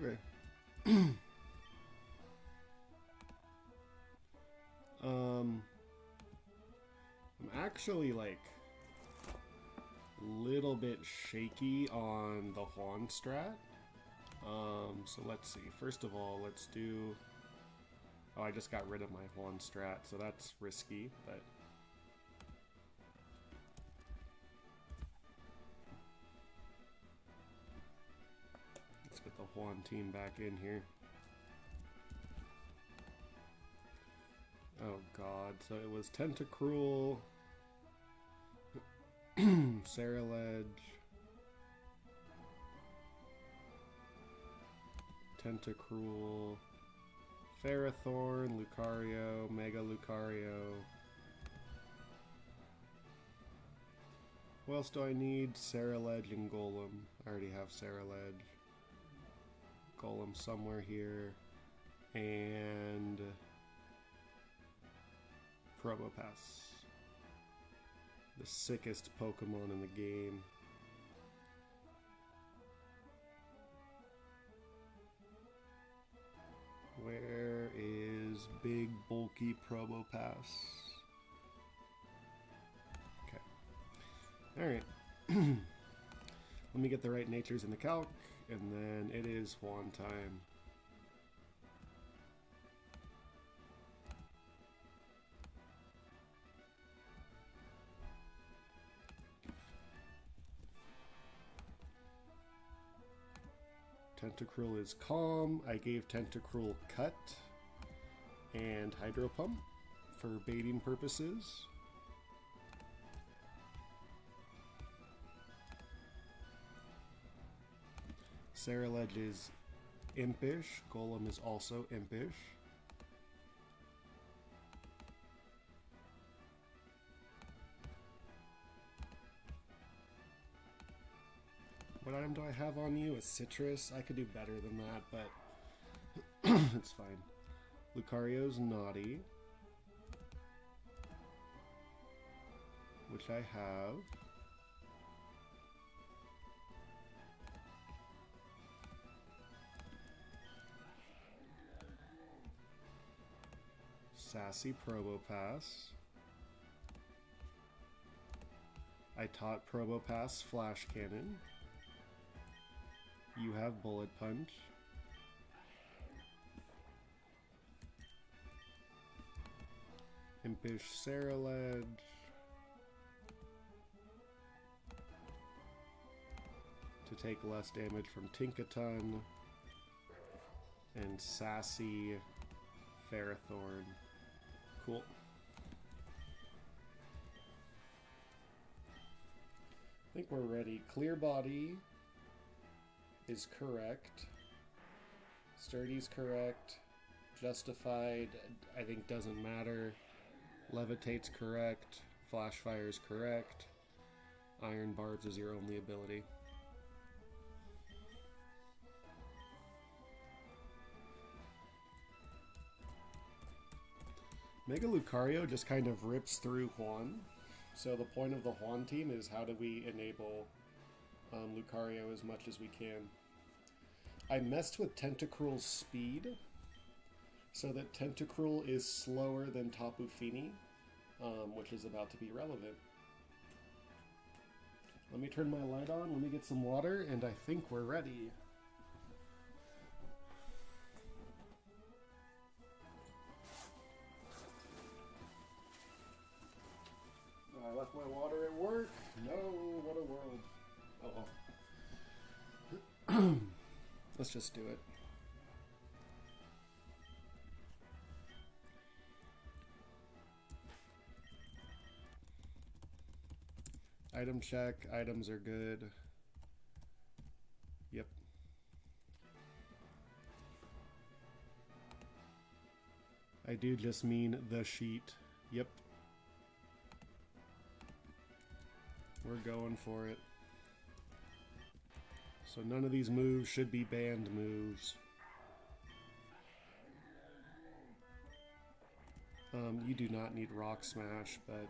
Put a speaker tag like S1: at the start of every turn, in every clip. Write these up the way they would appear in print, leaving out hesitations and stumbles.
S1: Okay. I'm actually like a little bit shaky on the Juan strat. So let's see. First of all, let's do. Oh, I just got rid of my Juan strat, so that's risky, but. Let's get the Juan team back in here. Oh god, so it was Tentacruel, Saraledge, Tentacruel, Ferrothorn, Lucario, Mega Lucario. What else do I need? Saraledge and Golem. I already have Saraledge. Golem somewhere here. And Probopass. The sickest Pokemon in the game. Where is big bulky Probopass? Okay. Alright. Let me get the right natures in the calc, and then it is Juan time. Tentacruel is calm. I gave Tentacruel cut and Hydro Pump for baiting purposes. Saraledge is impish. Golem is also impish. What item do I have on you? A citrus? I could do better than that, but it's fine. Lucario's naughty, which I have. Sassy Probopass. I taught Probopass Flash Cannon. You have Bullet Punch. Impish Saraledge. To take less damage from Tinkaton. And Sassy Ferrothorn. Cool. I think we're ready. Clear Body is correct. Sturdy's correct. Justified, I think, doesn't matter. Levitate's correct. Flash Fire's correct. Iron Barbs is your only ability. Mega Lucario just kind of rips through Juan. So the point of the Juan team is how do we enable Lucario as much as we can. I messed with Tentacruel's speed so that Tentacruel is slower than Tapu Fini, which is about to be relevant. Let me turn my light on, let me get some water, and I think we're ready. I left my water at work. No, what a world. Oh. Let's just do it. Item check. Items are good. Yep. I do just mean the sheet. Yep. We're going for it. So none of these moves should be banned moves. You do not need Rock Smash, but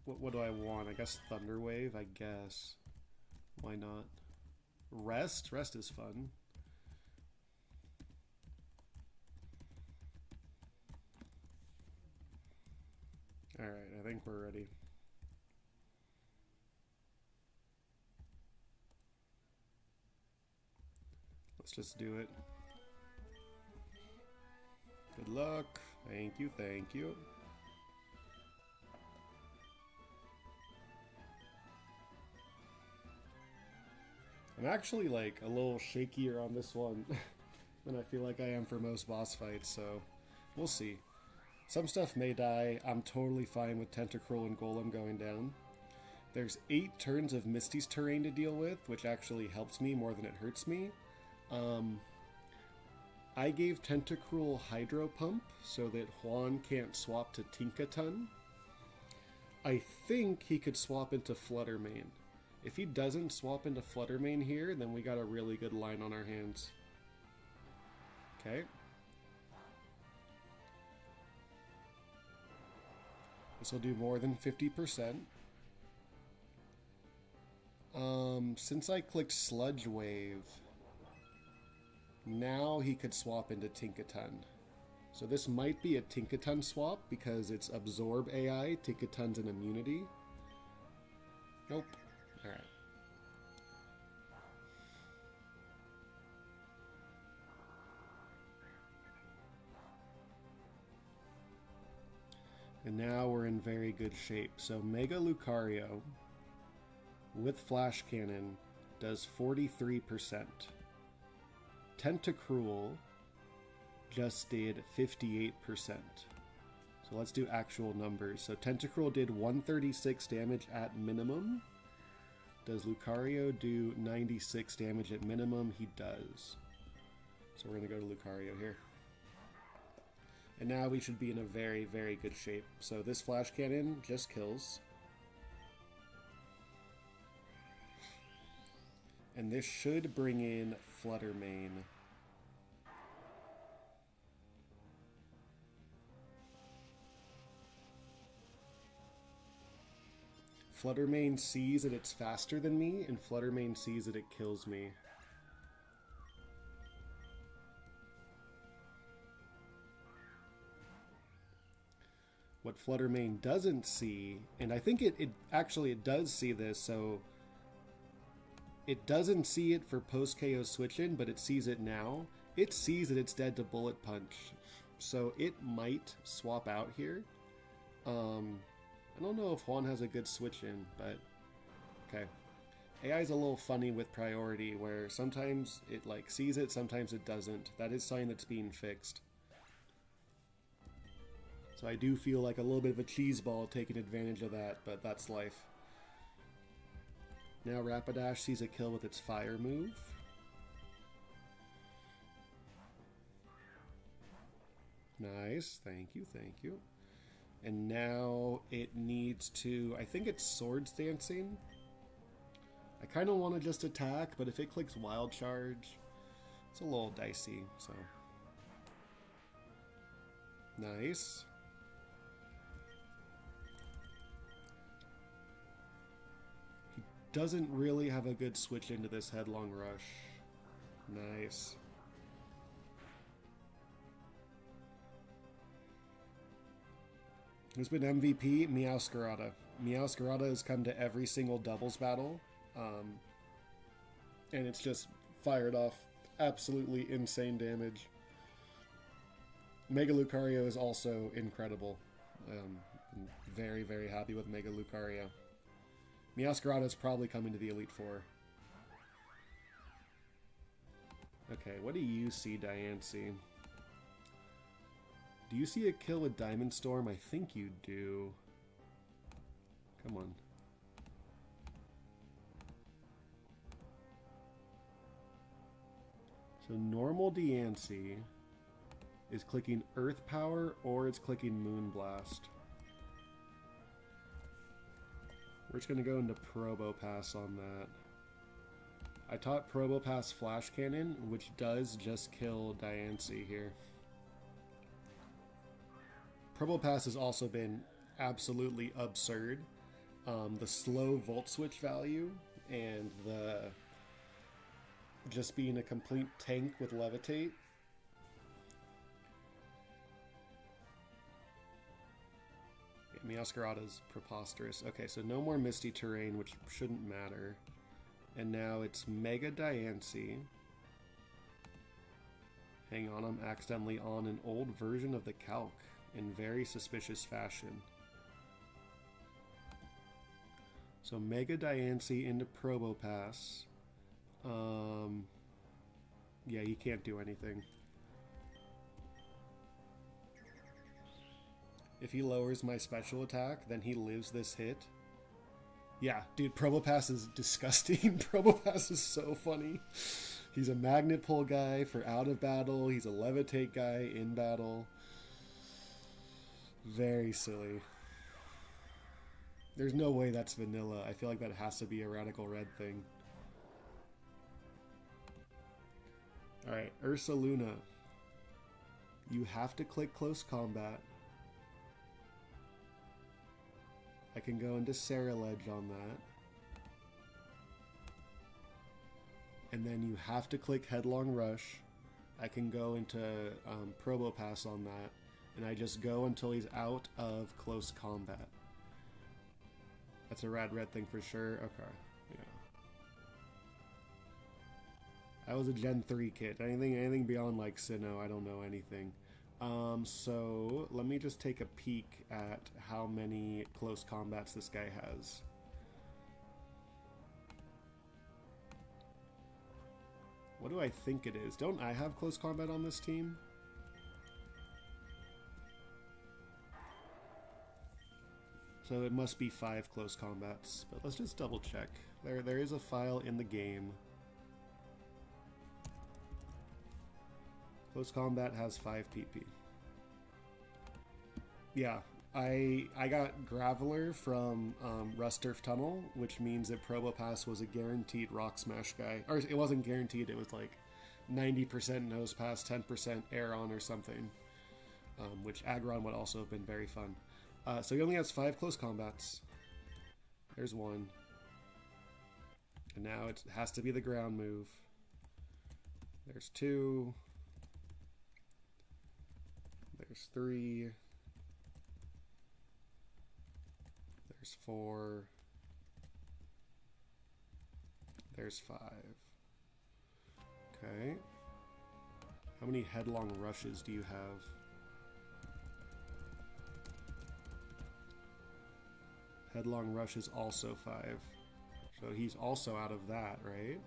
S1: what do I want? I guess Thunder Wave, I guess. Why not? Rest? Rest is fun. Alright, I think we're ready. Let's just do it. Good luck. Thank you, thank you. I'm actually like a little shakier on this one than I feel like I am for most boss fights, so we'll see. Some stuff may die. I'm totally fine with Tentacruel and Golem going down. There's 8 turns of Misty's terrain to deal with, which actually helps me more than it hurts me. I gave Tentacruel Hydro Pump so that Juan can't swap to Tinkaton. I think he could swap into Fluttermane. If he doesn't swap into Fluttermane here, then we got a really good line on our hands. Okay. This will do more than 50%. Since I clicked Sludge Wave, now he could swap into Tinkaton. So this might be a Tinkaton swap because it's Absorb AI, Tinkaton's an immunity. Nope. Alright. And now we're in very good shape. So Mega Lucario with Flash Cannon does 43%. Tentacruel just did 58%. So let's do actual numbers. So Tentacruel did 136 damage at minimum. Does Lucario do 96 damage at minimum? He does. So we're going to go to Lucario here. And now we should be in a very, very good shape. So this Flash Cannon just kills. And this should bring in Fluttermane. Fluttermane sees that it's faster than me, and Fluttermane sees that it kills me. What Fluttermane doesn't see, and I think it actually does see this, so it doesn't see it for post-KO switch-in, but it sees it now. It sees that it's dead to Bullet Punch, so it might swap out here. I don't know if Juan has a good switch-in, but okay. AI is a little funny with priority, where sometimes it like sees it, sometimes it doesn't. That is something that's being fixed. So I do feel like a little bit of a cheese ball taking advantage of that, but that's life. Now Rapidash sees a kill with its fire move. Nice, thank you, thank you. And now it needs to, I think it's Swords Dancing. I kind of want to just attack, but if it clicks Wild Charge, it's a little dicey, so. Nice. He doesn't really have a good switch into this Headlong Rush. Nice. Who's been MVP? Meowscarada. Meowscarada has come to every single doubles battle, and it's just fired off absolutely insane damage. Mega Lucario is also incredible. I'm very, very happy with Mega Lucario. Meowscarada is probably coming to the Elite Four. Okay, what do you see, Diancie? Do you see a kill with Diamond Storm? I think you do. Come on. So normal Diancie is clicking Earth Power or it's clicking Moonblast. We're just going to go into Probopass on that. I taught Probopass Flash Cannon, which does just kill Diancie here. Probopass has also been absolutely absurd. The slow Volt Switch value and the just being a complete tank with levitate. Yeah, Meowscarada's preposterous. Okay, so no more Misty Terrain, which shouldn't matter. And now it's Mega Diancie. Hang on, I'm accidentally on an old version of the calc in very suspicious fashion. So Mega Diancie into Probopass. Yeah, he can't do anything. If he lowers my special attack, then he lives this hit. Yeah, dude, Probopass is disgusting. Probopass is so funny. He's a magnet pull guy for out of battle. He's a levitate guy in battle. Very silly. There's no way that's vanilla. I feel like that has to be a Radical Red thing. Alright, Ursaluna. You have to click Close Combat. I can go into Ceruledge on that. And then you have to click Headlong Rush. I can go into Probopass on that. And I just go until he's out of Close Combat. That's a rad red thing for sure. Okay, yeah. I was a Gen 3 kid. Anything beyond like Sinnoh, I don't know anything. So let me just take a peek at how many close combats this guy has. What do I think it is? Don't I have close combat on this team? So it must be 5 close combats, but let's just double check. There is a file in the game. Close combat has 5 PP. Yeah, I got Graveler from Rusturf Tunnel, which means that Probopass was a guaranteed Rock Smash guy. Or it wasn't guaranteed, it was like 90% Nose Pass, 10% Air On or something. Which Aggron would also have been very fun. So he only has 5 close combats. There's 1. And now it has to be the ground move. There's 2. There's 3. There's 4. There's 5. Okay. How many headlong rushes do you have? Headlong rush is also 5. So he's also out of that, right?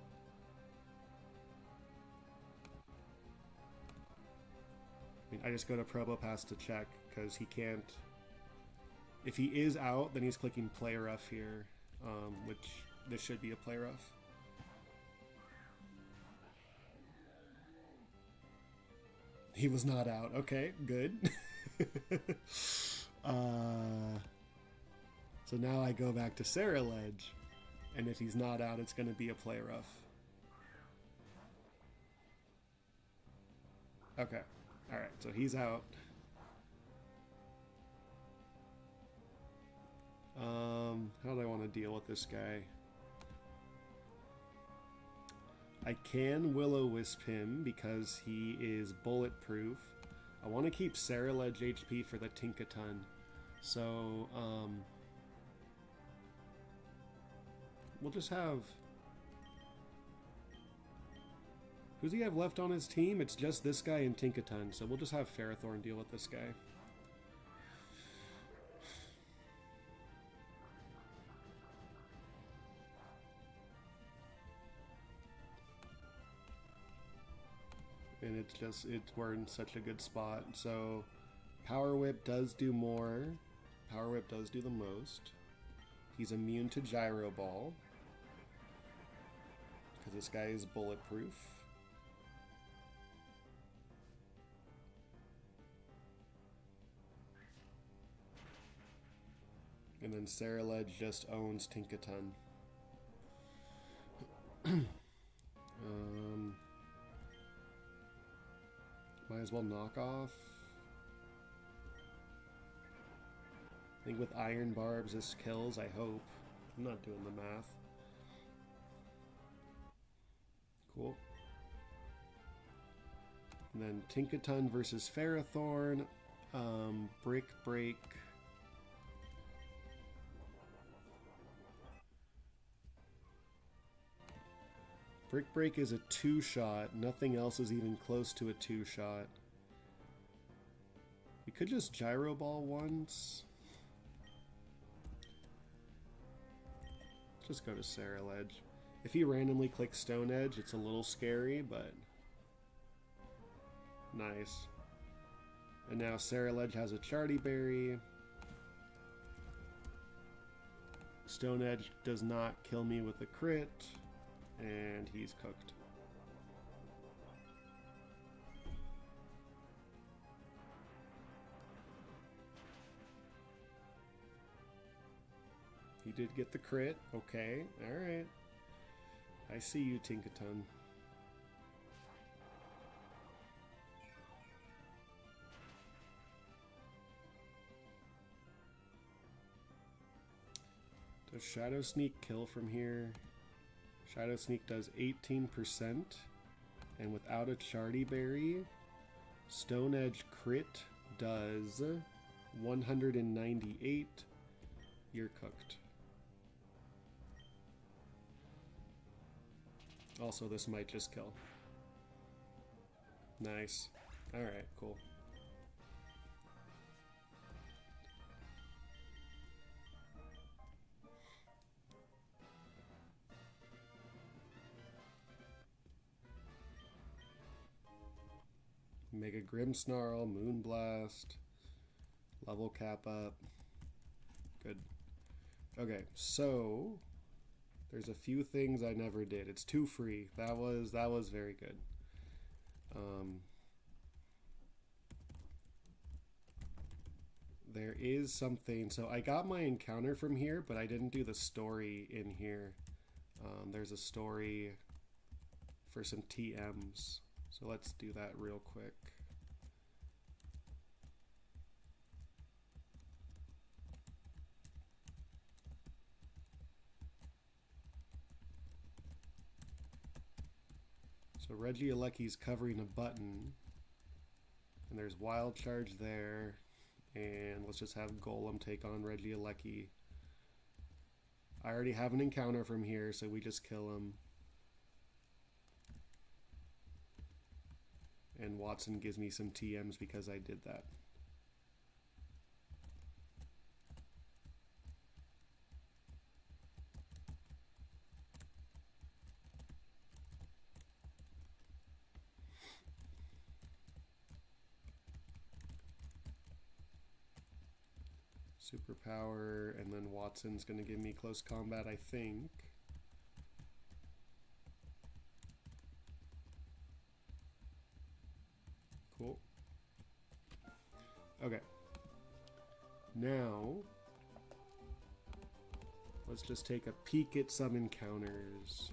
S1: I mean, I just go to Probopass to check, because he can't... If he is out, then he's clicking Play Rough here, which this should be a Play Rough. He was not out. Okay, good. So now I go back to Ceruledge, and if he's not out, it's going to be a Play Rough. Okay. Alright, so he's out. How do I want to deal with this guy? I can Will-O-Wisp him because he is bulletproof. I want to keep Ceruledge HP for the Tinkaton. So, we'll just have... Who's he have left on his team? It's just this guy and Tinkaton, so we'll just have Ferrothorn deal with this guy. And we're in such a good spot. So, Power Whip does do more. Power Whip does do the most. He's immune to Gyro Ball, because this guy is bulletproof. And then Ceruledge just owns Tinkaton. Might as well knock off. I think with Iron Barbs this kills, I hope. I'm not doing the math. Cool. And then Tinkaton versus Ferrothorn. Brick Break. Brick Break is a 2-shot. Nothing else is even close to a 2-shot. We could just Gyro Ball once. Just go to Ceruledge. If he randomly clicks Stone Edge, it's a little scary, but nice. And now Ceruledge has a Charty Berry. Stone Edge does not kill me with a crit, and he's cooked. He did get the crit. Okay, alright. I see you, Tinkaton. Does Shadow Sneak kill from here? Shadow Sneak does 18%. And without a Charty Berry, Stone Edge crit does 198. You're cooked. Also, this might just kill. Nice. Alright, cool. Mega Grimmsnarl, Moonblast, level cap up. Good. Okay, so there's a few things I never did. It's 2 free. That was very good. There is something. So I got my encounter from here, but I didn't do the story in here. There's a story for some TMs. So let's do that real quick. So Reggie-Alecki's covering a button, and there's Wild Charge there, and let's just have Golem take on Reggie-Alecki. I already have an encounter from here, so we just kill him. And Watson gives me some TMs because I did that. Superpower, and then Watson's going to give me close combat, I think. Cool. Okay. Now, let's just take a peek at some encounters.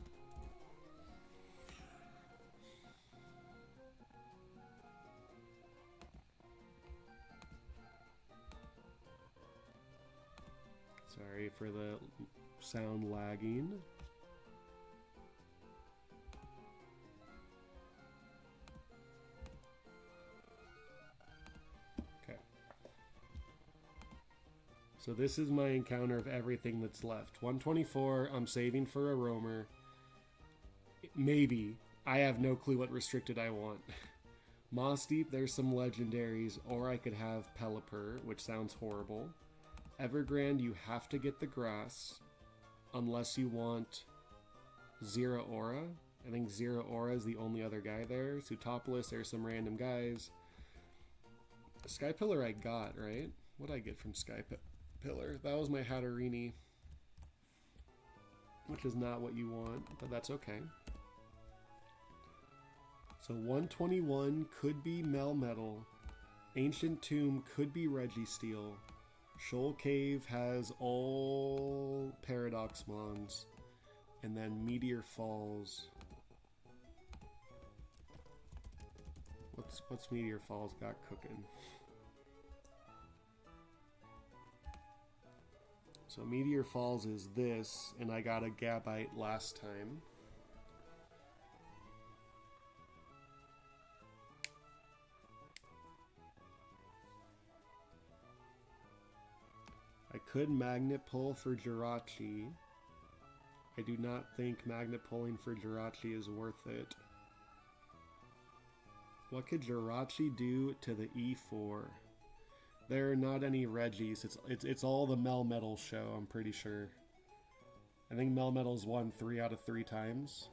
S1: Sorry for the sound lagging. Okay. So this is my encounter of everything that's left. 124, I'm saving for a roamer. Maybe. I have no clue what restricted I want. Moss Deep, there's some legendaries, or I could have Pelipper, which sounds horrible. Evergrande, you have to get the grass, unless you want Zero Aura. I think Zero Aura is the only other guy there. Sutopolis, there's some random guys. Sky Pillar I got, right? What did I get from Sky Pillar? That was my Hatterini, which is not what you want, but that's okay. So 121 could be Melmetal. Ancient Tomb could be Registeel. Shoal Cave has all Paradox Mons. And then Meteor Falls. What's Meteor Falls got cooking? So Meteor Falls is this, and I got a Gabite last time. could magnet pull for Jirachi. I do not think magnet pulling for Jirachi is worth it. What could Jirachi do to the E4? There are not any Regis. It's all the Melmetal show, I'm pretty sure. I think Melmetal's won 3 out of 3 times.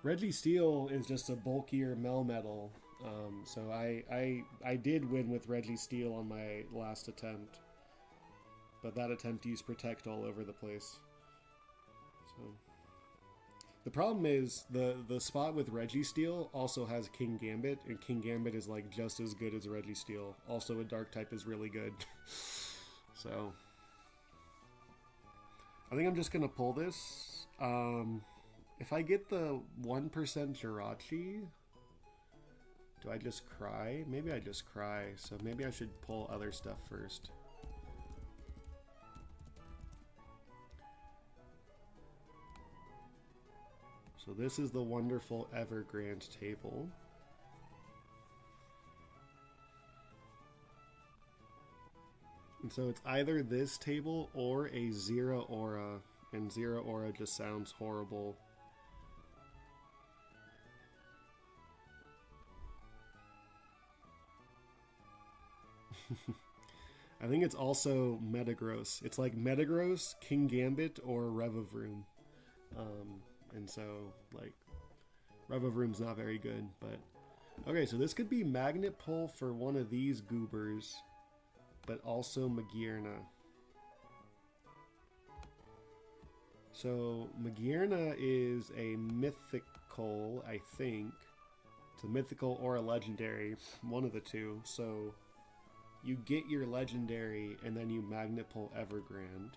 S1: Registeel is just a bulkier Melmetal. So I did win with Registeel on my last attempt. But that attempt used Protect all over the place. So the problem is the spot with Registeel also has King Gambit, and King Gambit is like just as good as Registeel. Also a dark type is really good. So I think I'm just gonna pull this. If I get the 1% Jirachi, do I just cry? Maybe I just cry, so maybe I should pull other stuff first. So this is the wonderful Evergrande table. And so it's either this table or a Zero Aura, and Zero Aura just sounds horrible. I think it's also Metagross. It's like Metagross, King Gambit, or Revavroom. And so, like, Revavroom's not very good, but... Okay, so this could be Magnet Pull for one of these goobers, but also Magearna. So, Magearna is a mythical, I think. It's a mythical or a legendary, one of the two. So, you get your legendary, and then you Magnet Pull Evergrande.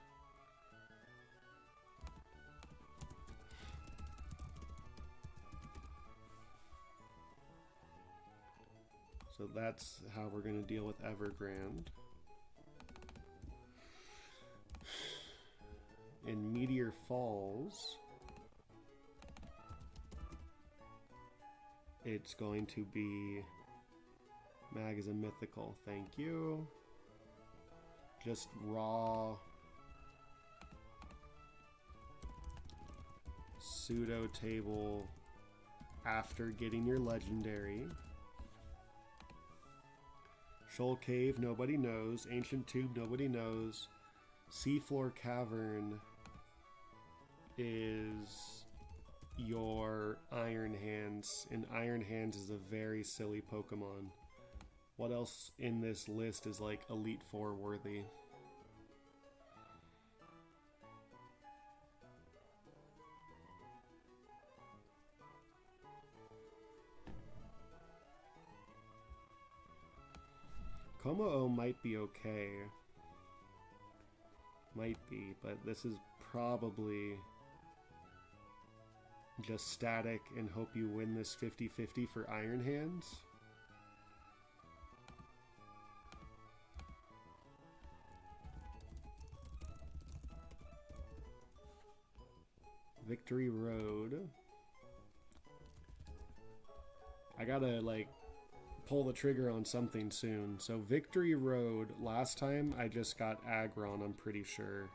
S1: So that's how we're going to deal with Evergrande. In Meteor Falls, it's going to be Mag is a mythical, thank you. Just raw pseudo table after getting your legendary. Shoal Cave, nobody knows. Ancient Tube, nobody knows. Seafloor Cavern is your Iron Hands, and Iron Hands is a very silly Pokemon. What else in this list is like Elite Four worthy? Como-O might be okay. Might be, but this is probably just static and hope you win this 50-50 for Iron Hands. Victory Road. I gotta like pull the trigger on something soon. So Victory Road, last time I just got Aggron, I'm pretty sure.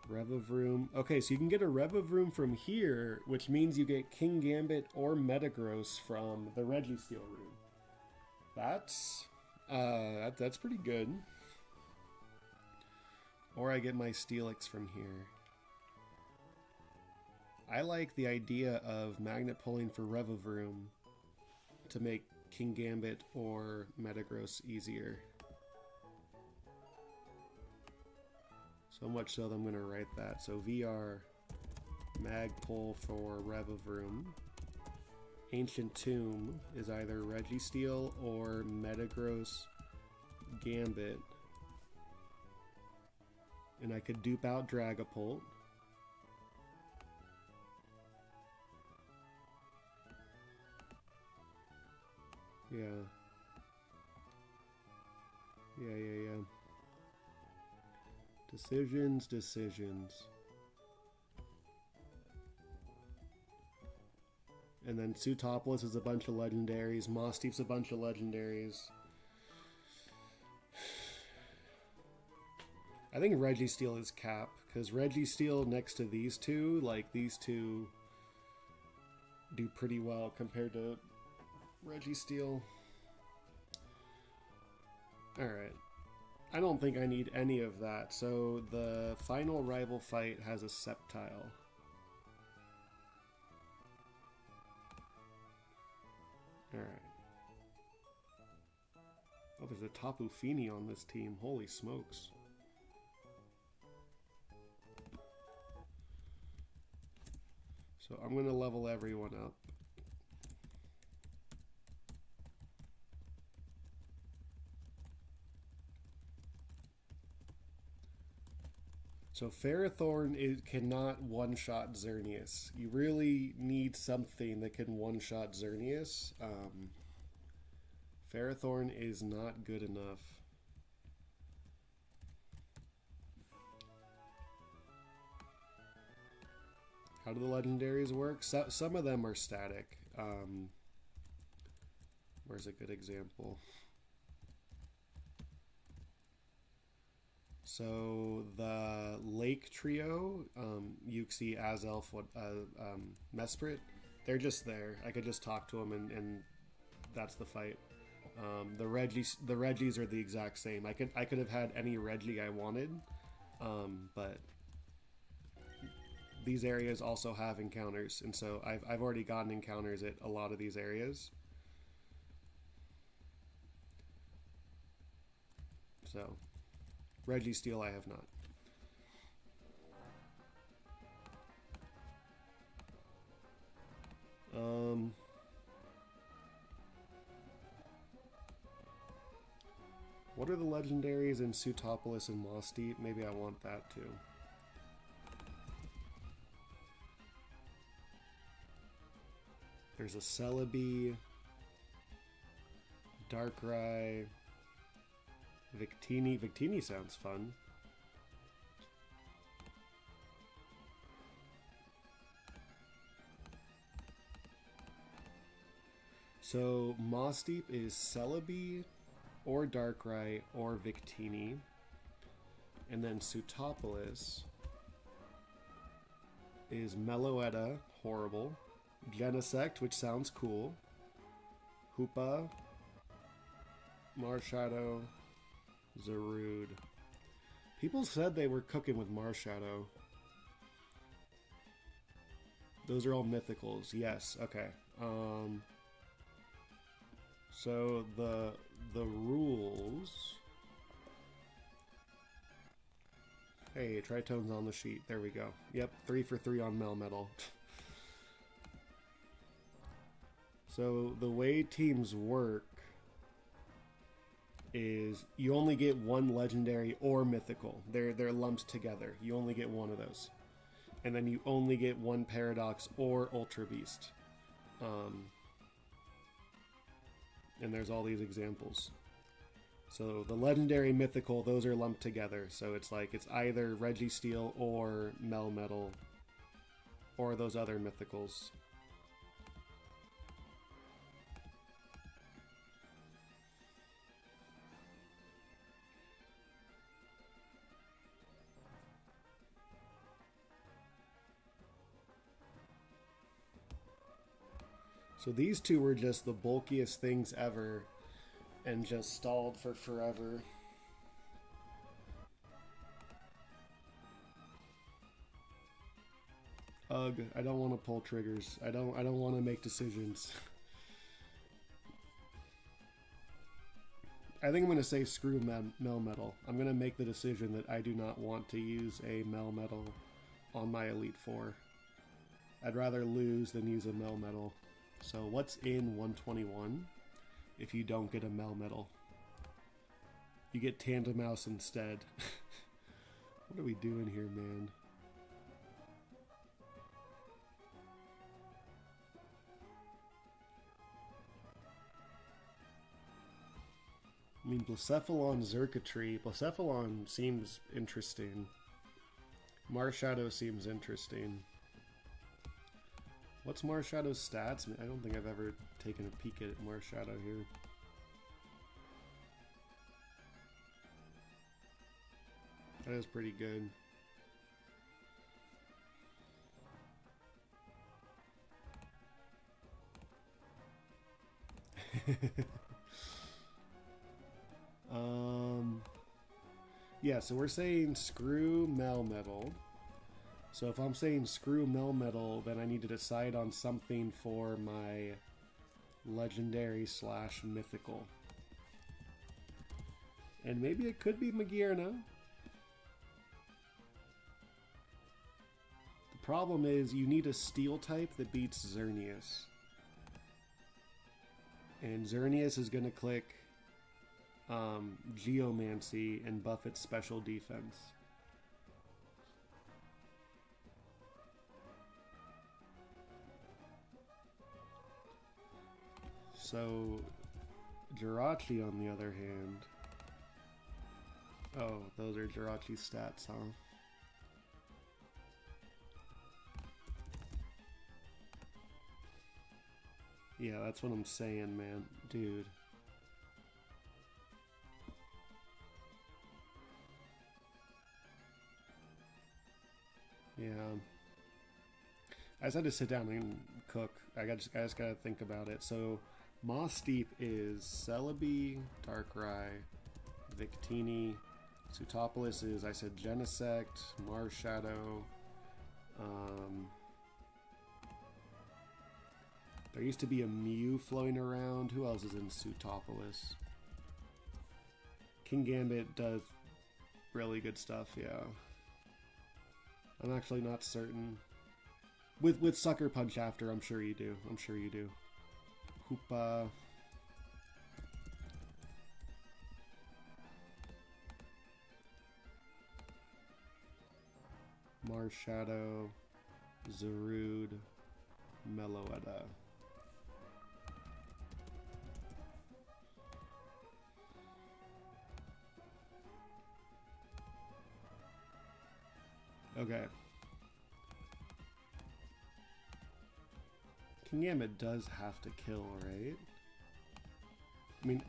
S1: Revavroom. Okay, so you can get a Revavroom from here, which means you get King Gambit or Metagross from the Registeel room. That's pretty good. Or I get my Steelix from here. I like the idea of magnet pulling for Revavroom to make King Gambit or Metagross easier. So much so that I'm going to write that. So VR mag pull for Revavroom. Ancient Tomb is either Registeel or Metagross Gambit. And I could dupe out Dragapult. Yeah. Yeah. Decisions. And then Sutopolis is a bunch of legendaries. Moss Deep's a bunch of legendaries. I think Registeel is cap, because Registeel next to these two, like these two do pretty well compared to Registeel. Alright. I don't think I need any of that. So the final rival fight has a Sceptile. Alright. Oh, there's a Tapu Fini on this team. Holy smokes. So I'm going to level everyone up. So Ferrothorn cannot one-shot Xerneas. You really need something that can one-shot Xerneas. Ferrothorn is not good enough. How do the legendaries work? Some of them are static. Where's a good example? So the Lake Trio, Yuxi, Azelf, Mesprit, they're just there. I could just talk to them and that's the fight. The Regis are the exact same. I could have had any Regi I wanted, but these areas also have encounters, and so I've already gotten encounters at a lot of these areas. So Registeel I have not. What are the legendaries in Sutopolis and Moss Deep? Maybe I want that too. There's a Celebi, Darkrai, Victini. Victini sounds fun. So Moss Deep is Celebi or Darkrai or Victini. And then Sutopolis is Meloetta, horrible. Genesect, which sounds cool. Hoopa, Marshadow, Zarude. People said they were cooking with Marshadow. Those are all mythicals. Yes, okay. So the rules. Hey, Tritone's on the sheet. There we go. Yep, 3 for 3 on Melmetal. So the way teams work is you only get one legendary or mythical. They're lumped together. You only get one of those. And then you only get one Paradox or Ultra Beast. And there's all these examples. So the legendary mythical, those are lumped together. So it's like it's either Registeel or Melmetal or those other mythicals. So these two were just the bulkiest things ever and just stalled for forever. Ugh, I don't want to pull triggers. I don't want to make decisions. I think I'm going to say screw Melmetal. I'm going to make the decision that I do not want to use a Melmetal on my Elite Four. I'd rather lose than use a Melmetal. So what's in 121 if you don't get a Melmetal? You get Tandemaus instead. What are we doing here, man? I mean, Blacephalon, Xurkitree. Blacephalon seems interesting. Marshadow seems interesting. What's Marshadow's stats? I don't think I've ever taken a peek at Marshadow here. That is pretty good. Yeah, so we're saying screw Melmetal. So if I'm saying screw Melmetal, then I need to decide on something for my legendary / mythical. And maybe it could be Magierna. The problem is you need a steel type that beats Xerneas. And Xerneas is going to click Geomancy and buff its special defense. So Jirachi, on the other hand... Oh, those are Jirachi's stats, huh? Yeah, that's what I'm saying, man. Dude. Yeah. I just had to sit down and cook. I just gotta think about it. So, Moss Deep is Celebi, Darkrai, Victini. Sutopolis is, I said, Genesect, Marshadow. There used to be a Mew floating around. Who else is in Sutopolis? King Gambit does really good stuff, yeah. I'm actually not certain. With Sucker Punch after, I'm sure you do. I'm sure you do. Hoopa. Marshadow. Zarude. Meloetta. Okay. King Gambit does have to kill, right? I mean,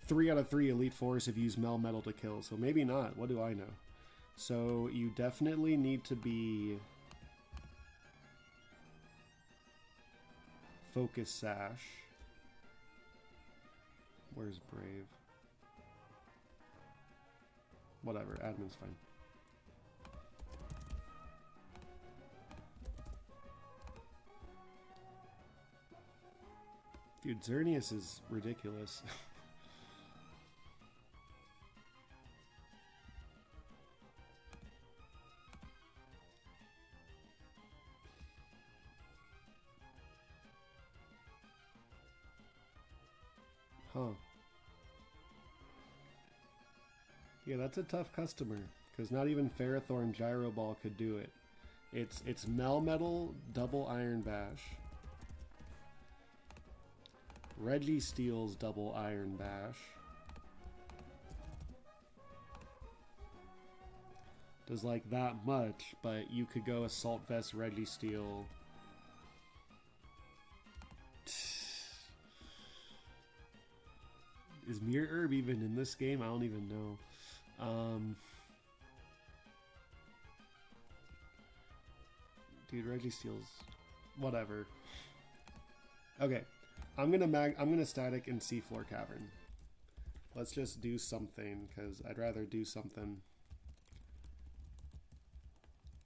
S1: 3 out of 3 Elite Fours have used Melmetal to kill, so maybe not. What do I know? So you definitely need to be Focus Sash. Where's Brave? Whatever, admin's fine. Dude, Xerneas is ridiculous. Huh. Yeah, that's a tough customer, because not even Ferrothorn Gyro Ball could do it. It's Melmetal, double Iron Bash. Registeel's double Iron Bash. Does like that much, but you could go Assault Vest Registeel. Is Mirror Herb even in this game? I don't even know. Dude, Registeel's whatever. Okay. I'm gonna static in Seafloor Cavern. Let's just do something, because I'd rather do something.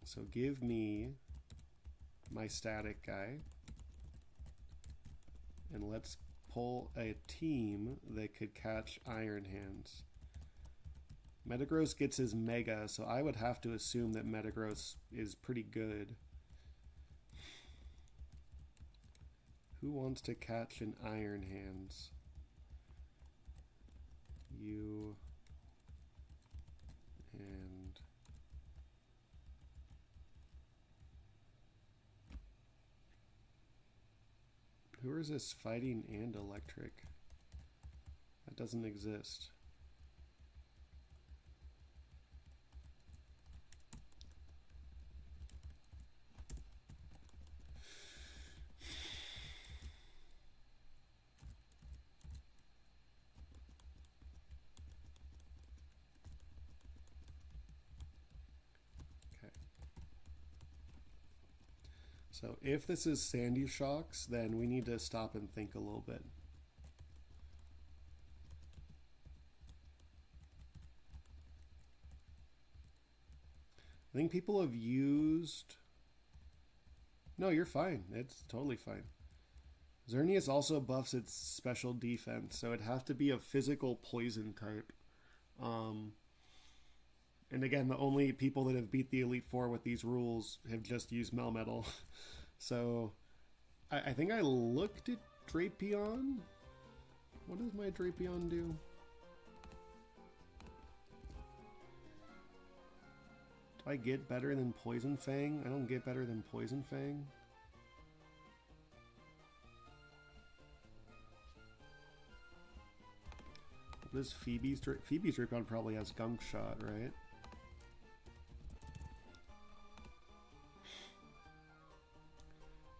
S1: So give me my static guy. And let's pull a team that could catch Iron Hands. Metagross gets his Mega, so I would have to assume that Metagross is pretty good. Who wants to catch an Iron Hands? You and who is this fighting and electric? That doesn't exist. So if this is Sandy Shocks, then we need to stop and think a little bit. I think people have used... No, you're fine. It's totally fine. Xerneas also buffs its special defense, so it'd have to be a physical poison type. And again, the only people that have beat the Elite Four with these rules have just used Melmetal. So I think I looked at Drapion. What does my Drapion do? Do I get better than Poison Fang? I don't get better than Poison Fang. What is Phoebe's Drapion probably has Gunk Shot, right?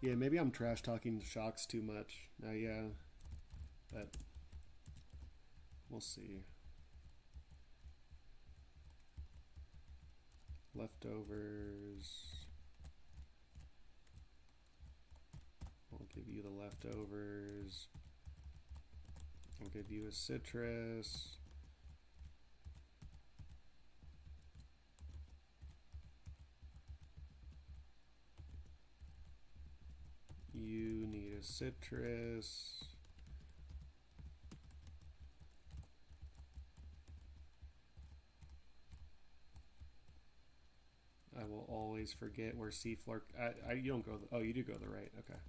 S1: Yeah, maybe I'm trash talking Shocks too much. Yeah, but we'll see. Leftovers. I'll give you the leftovers. I'll give you a citrus. You need a citrus. I will always forget where Seafloor... you don't go... Oh, you do go the right. Okay.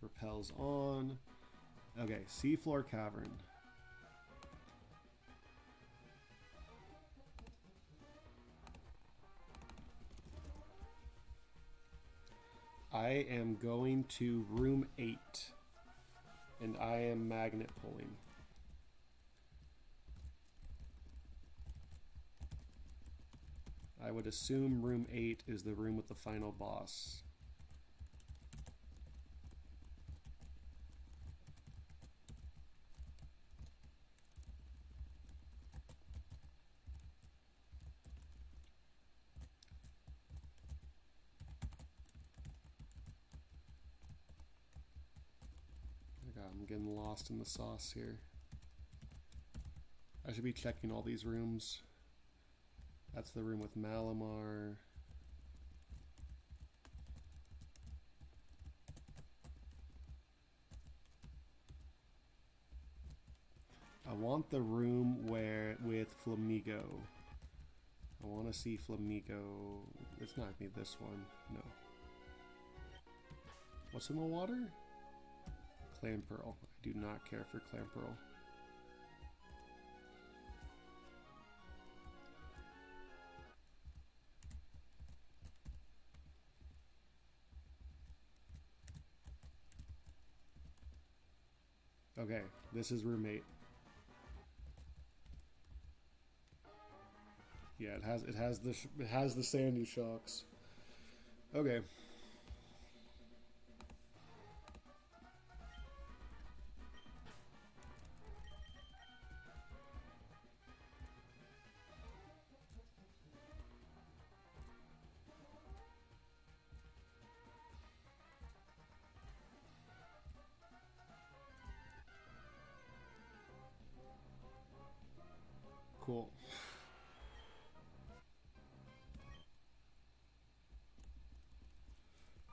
S1: Repels on. Okay, Seafloor Cavern. I am going to room 8. And I am magnet pulling. I would assume room 8 is the room with the final boss. I'm getting lost in the sauce here. I should be checking all these rooms. That's the room with Malamar. I want the room with Flamigo. I want to see Flamigo. It's not gonna be this one. No. What's in the water? Clam Pearl. I do not care for Clam Pearl. Okay, this is room 8. Yeah, it has the Sandy Shocks. Okay. Cool.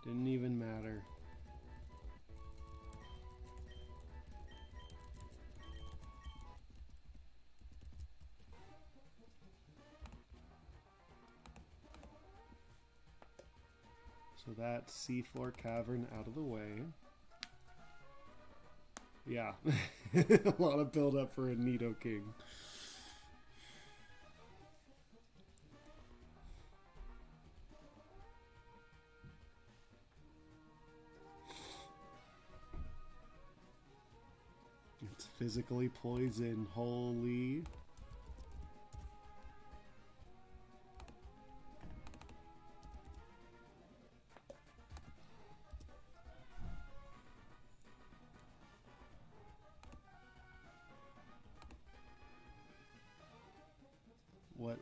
S1: Didn't even matter. So that's Seafloor Cavern out of the way. Yeah. A lot of build up for a Nidoking. It's physically poison. Holy.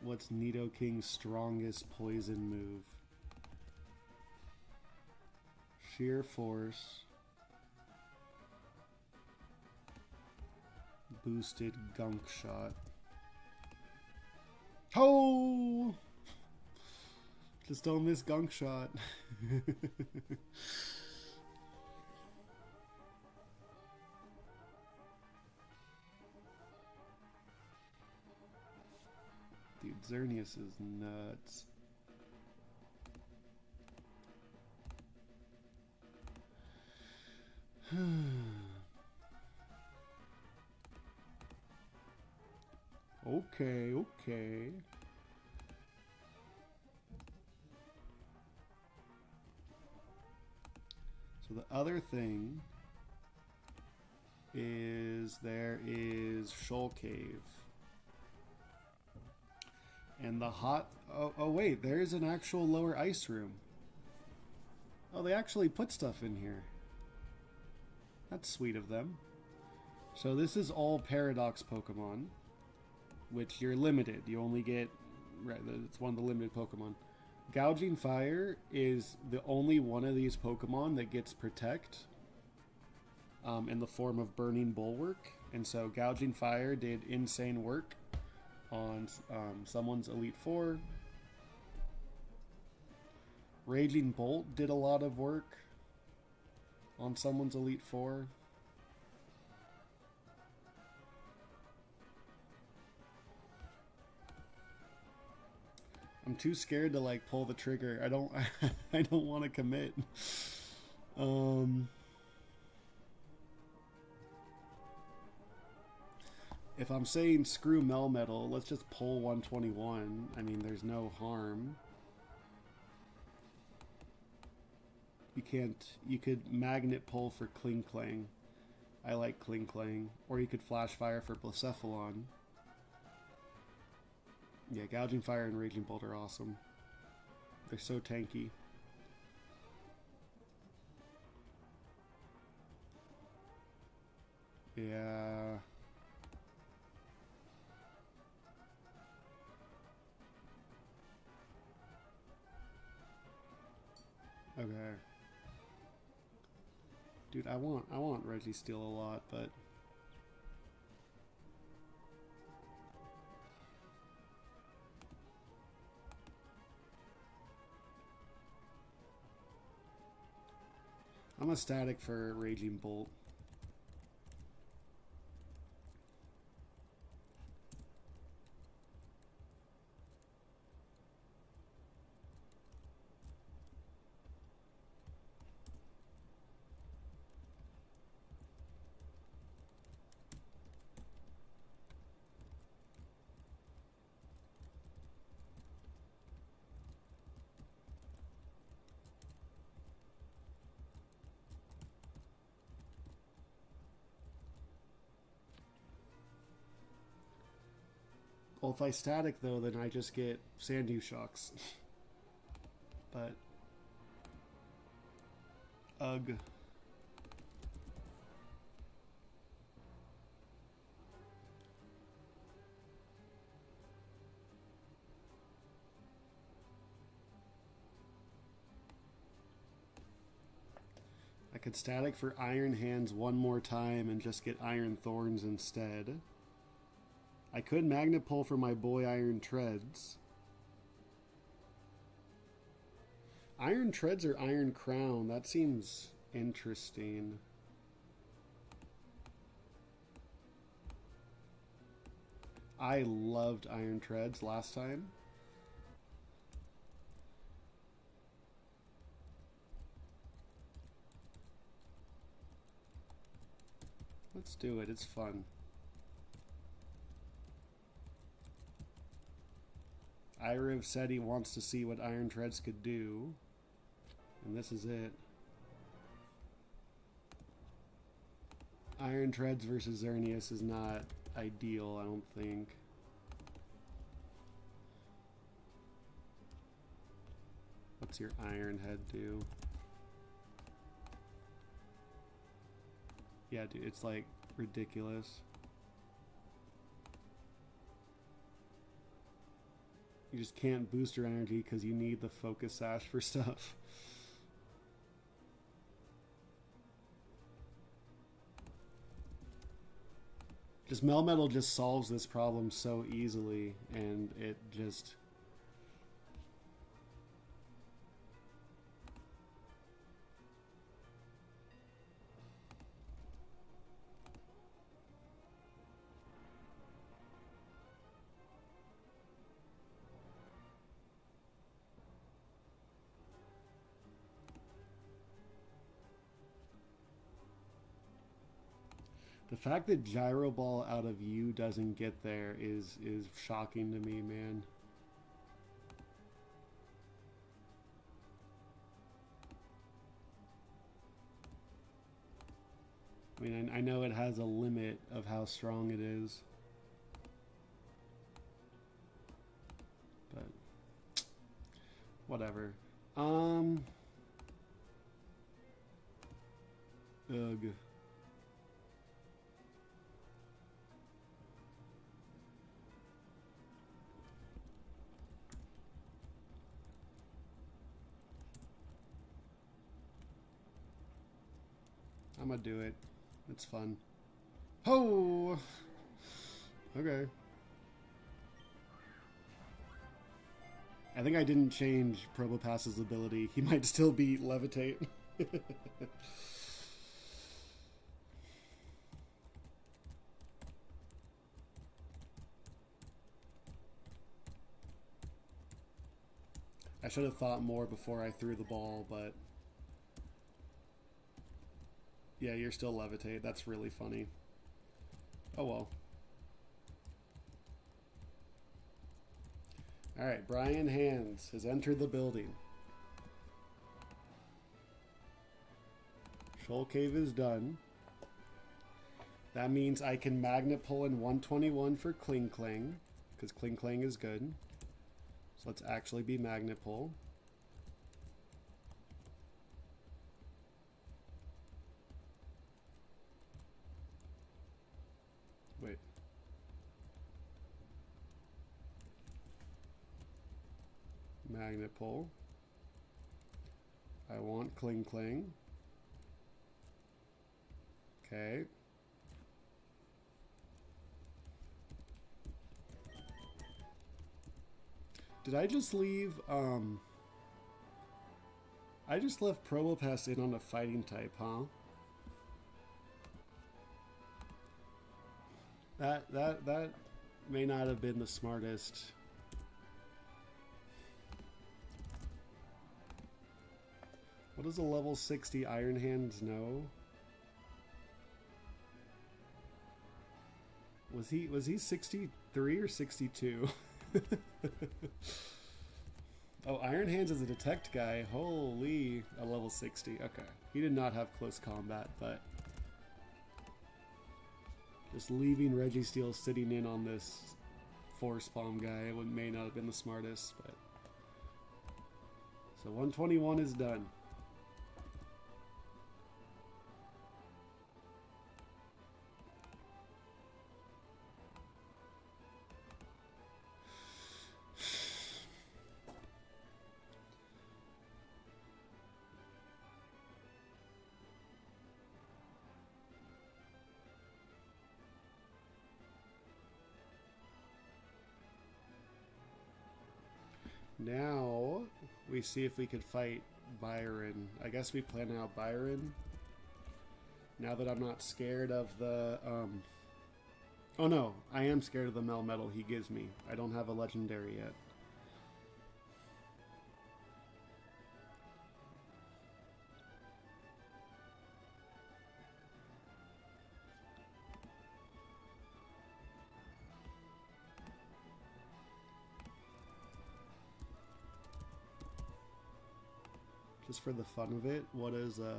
S1: What's Nidoking's strongest poison move? Sheer Force. Boosted Gunk Shot. Oh! Just don't miss Gunk Shot. Dude, Xerneas is nuts. Okay, okay. So the other thing is there is Shoal Cave. And the hot... Oh wait, there's an actual lower ice room. Oh, they actually put stuff in here. That's sweet of them. So this is all Paradox Pokemon, which you're limited. You only get... Right, it's one of the limited Pokemon. Gouging Fire is the only one of these Pokemon that gets Protect in the form of Burning Bulwark. And so Gouging Fire did insane work on someone's Elite Four. Raging Bolt did a lot of work on someone's Elite Four. I'm too scared to like pull the trigger. I don't I don't want to commit. If I'm saying screw Melmetal, let's just pull 121. I mean, there's no harm. You could magnet pull for Kling Klang. I like Kling Klang. Or you could flash fire for Blacephalon. Yeah, Gouging Fire and Raging Bolt are awesome. They're so tanky. Yeah. Okay. Dude, I want Registeel a lot, but I'm ecstatic for Raging Bolt. Well, if I static though, then I just get Sandew Shocks. But ugh. I could static for Iron Hands one more time and just get Iron Thorns instead. I could Magnet Pull for my boy Iron Treads. Iron Treads or Iron Crown? That seems interesting. I loved Iron Treads last time. Let's do it. It's fun. Iriv said he wants to see what Iron Treads could do. And this is it. Iron Treads versus Xerneas is not ideal, I don't think. What's your Iron Head do? Yeah, dude, it's like ridiculous. You just can't boost your energy because you need the Focus Sash for stuff. Just Melmetal just solves this problem so easily, and it just... The fact that Gyro Ball out of you doesn't get there is shocking to me, man. I mean, I know it has a limit of how strong it is. But whatever. Ugh. I'm gonna do it. It's fun. Oh! Okay. I think I didn't change Probopass's ability. He might still be Levitate. I should have thought more before I threw the ball, but... Yeah, you're still Levitate. That's really funny. Oh well. Alright, Brian Hands has entered the building. Shoal Cave is done. That means I can Magnet Pull in 121 for Kling Kling, because Kling Kling is good. So let's actually be Magnet Pull. Wait. Magnet Pull. I want Kling Kling. Okay. Did I just leave, I just left Probopass in on a fighting type, huh? That may not have been the smartest. What does a level 60 Iron Hands know? Was he 63 or 62? Oh, Iron Hands is a detect guy. Holy, a level 60. Okay. He did not have close combat, but just leaving Registeel sitting in on this Force Palm guy may not have been the smartest, but so 121 is done. Now, we see if we could fight Byron. I guess we plan out Byron. Now that I'm not scared of the... Oh no, I am scared of the Melmetal he gives me. I don't have a legendary yet. Just for the fun of it, what is okay.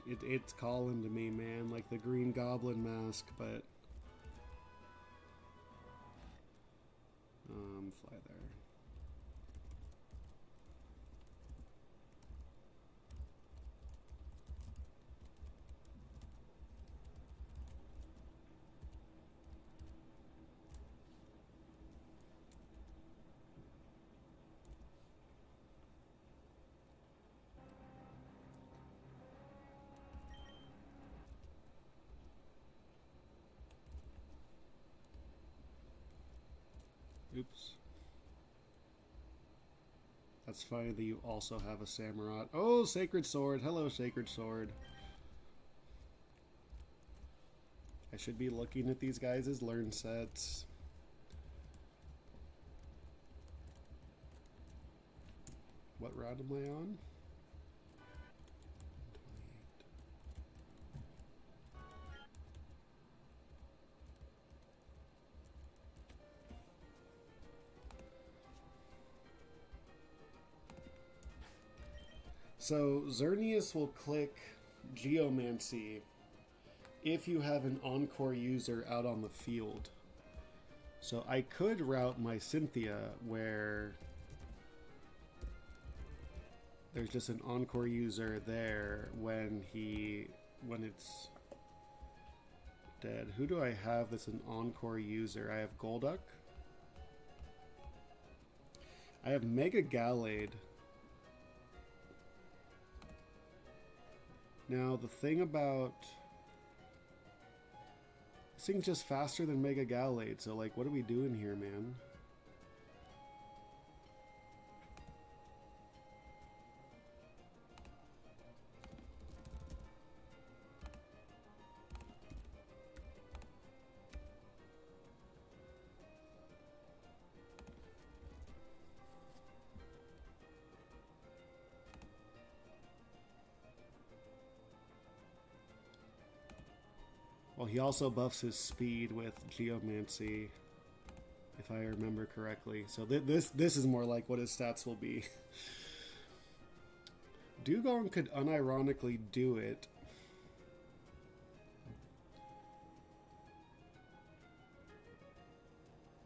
S1: it's calling to me, man, like the Green Goblin mask, but fly there. Oops. That's funny that you also have a Samurott. Oh, Sacred Sword. Hello, Sacred Sword. I should be looking at these guys' learn sets. What route am I on? So Xerneas will click Geomancy if you have an Encore user out on the field. So I could route my Cynthia where there's just an Encore user there when it's dead. Who do I have that's an Encore user? I have Golduck. I have Mega Gallade. Now, the thing about... This thing's just faster than Mega Gallade, so, like, what are we doing here, man? Well, he also buffs his speed with Geomancy, if I remember correctly. So this is more like what his stats will be. Dugong could unironically do it.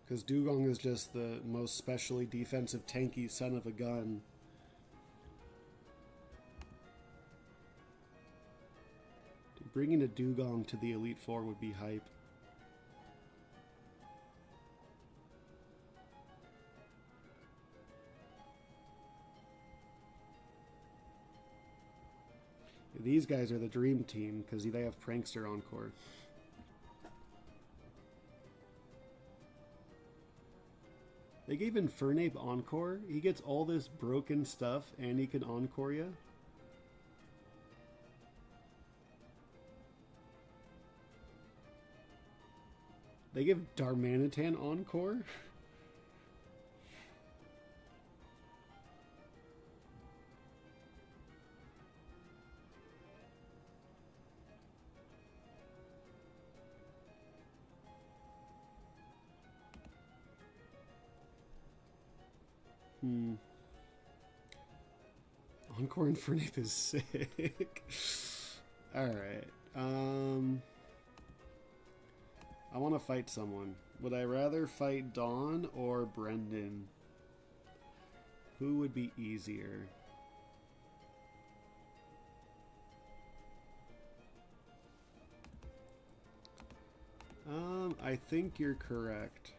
S1: Because Dugong is just the most specially defensive tanky son of a gun. Bringing a Dugong to the Elite Four would be hype. These guys are the dream team because they have Prankster Encore. They gave Infernape Encore. He gets all this broken stuff and he can Encore ya. They give Darmanitan Encore? Encore Infernape is sick. Alright. I want to fight someone. Would I rather fight Dawn or Brendan? Who would be easier? I think you're correct.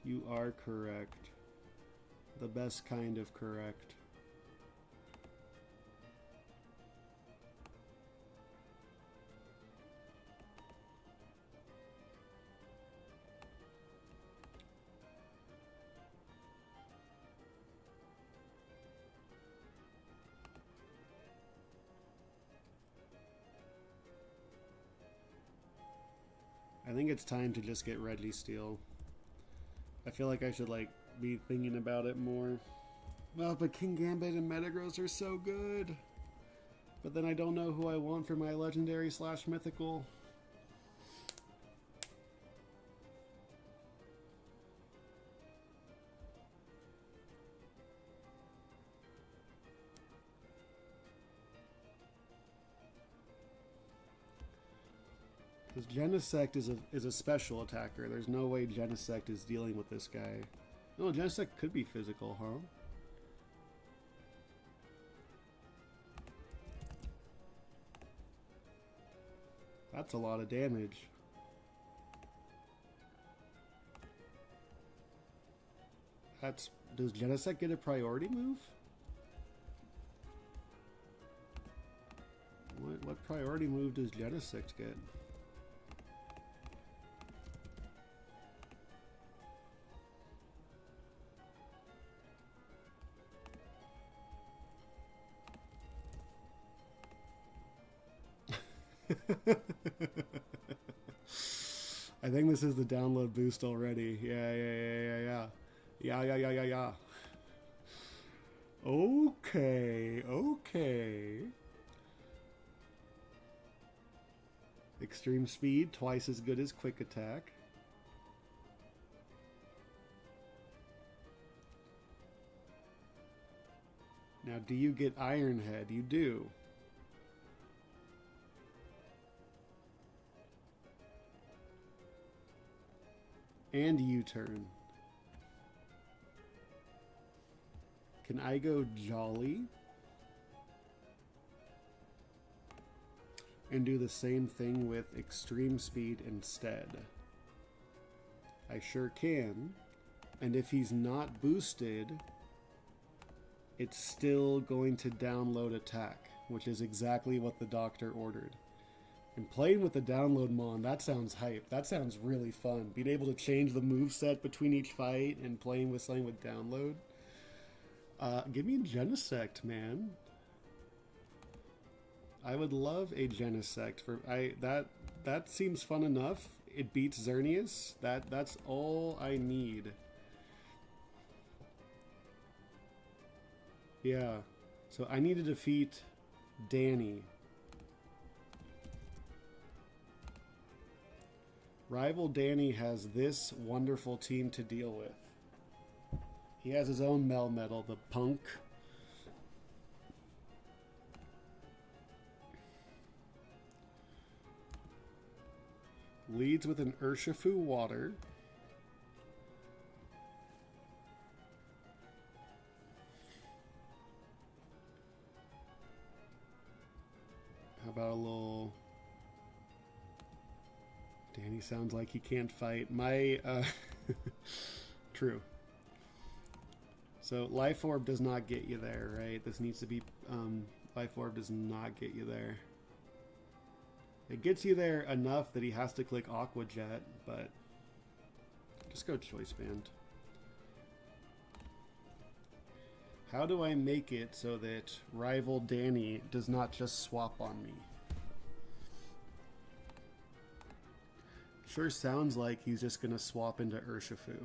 S1: You are correct. The best kind of correct. I think it's time to just get Reggie Steel. I feel like I should like be thinking about it more. Well, but King Gambit and Metagross are so good. But then I don't know who I want for my legendary / mythical. Because Genesect is a special attacker. There's no way Genesect is dealing with this guy. No, Genesect could be physical, huh? That's a lot of damage. Does Genesect get a priority move? What priority move does Genesect get? I think this is the download boost already. Yeah. Okay. Extreme speed, twice as good as quick attack. Now, do you get Iron Head? You do. And U-turn. Can I go Jolly? And do the same thing with extreme speed instead? I sure can. And if he's not boosted, it's still going to download attack, which is exactly what the doctor ordered. And playing with the download mon, that sounds hype. That sounds really fun. Being able to change the moveset between each fight and playing with something with download. Give me a Genesect, man. I would love a Genesect for that seems fun enough. It beats Xerneas. That's all I need. Yeah. So I need to defeat Danny. Rival Danny has this wonderful team to deal with. He has his own Melmetal, the punk. Leads with an Urshifu Water. How about a little... Danny sounds like he can't fight. True. So Life Orb does not get you there, right? This needs to be... Life Orb does not get you there. It gets you there enough that he has to click Aqua Jet, but just go Choice Band. How do I make it so that rival Danny does not just swap on me? Sure sounds like he's just going to swap into Urshifu.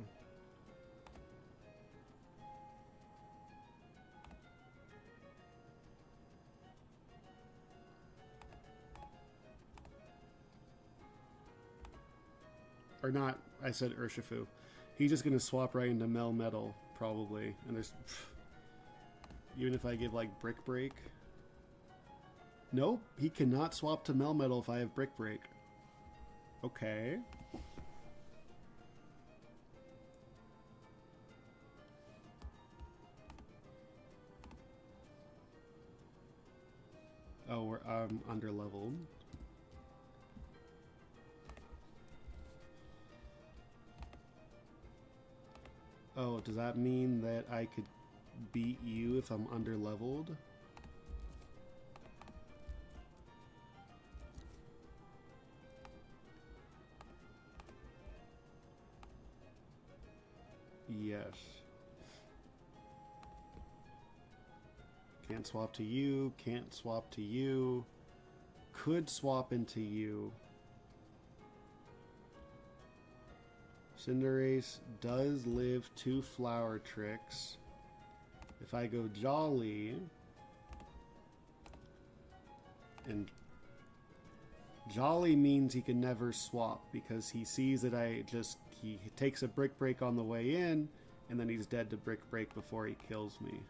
S1: Or not, I said Urshifu. He's just going to swap right into Melmetal, probably. And there's... even if I give, like, Brick Break. Nope, he cannot swap to Melmetal if I have Brick Break. Okay. Oh, we're under-leveled. Oh, does that mean that I could beat you if I'm under-leveled? Yes. Can't swap to you, can't swap to you. Could swap into you. Cinderace does live 2 Flower Tricks. If I go Jolly, and Jolly means he can never swap because he sees that he takes a Brick Break on the way in, and then he's dead to Brick Break before he kills me.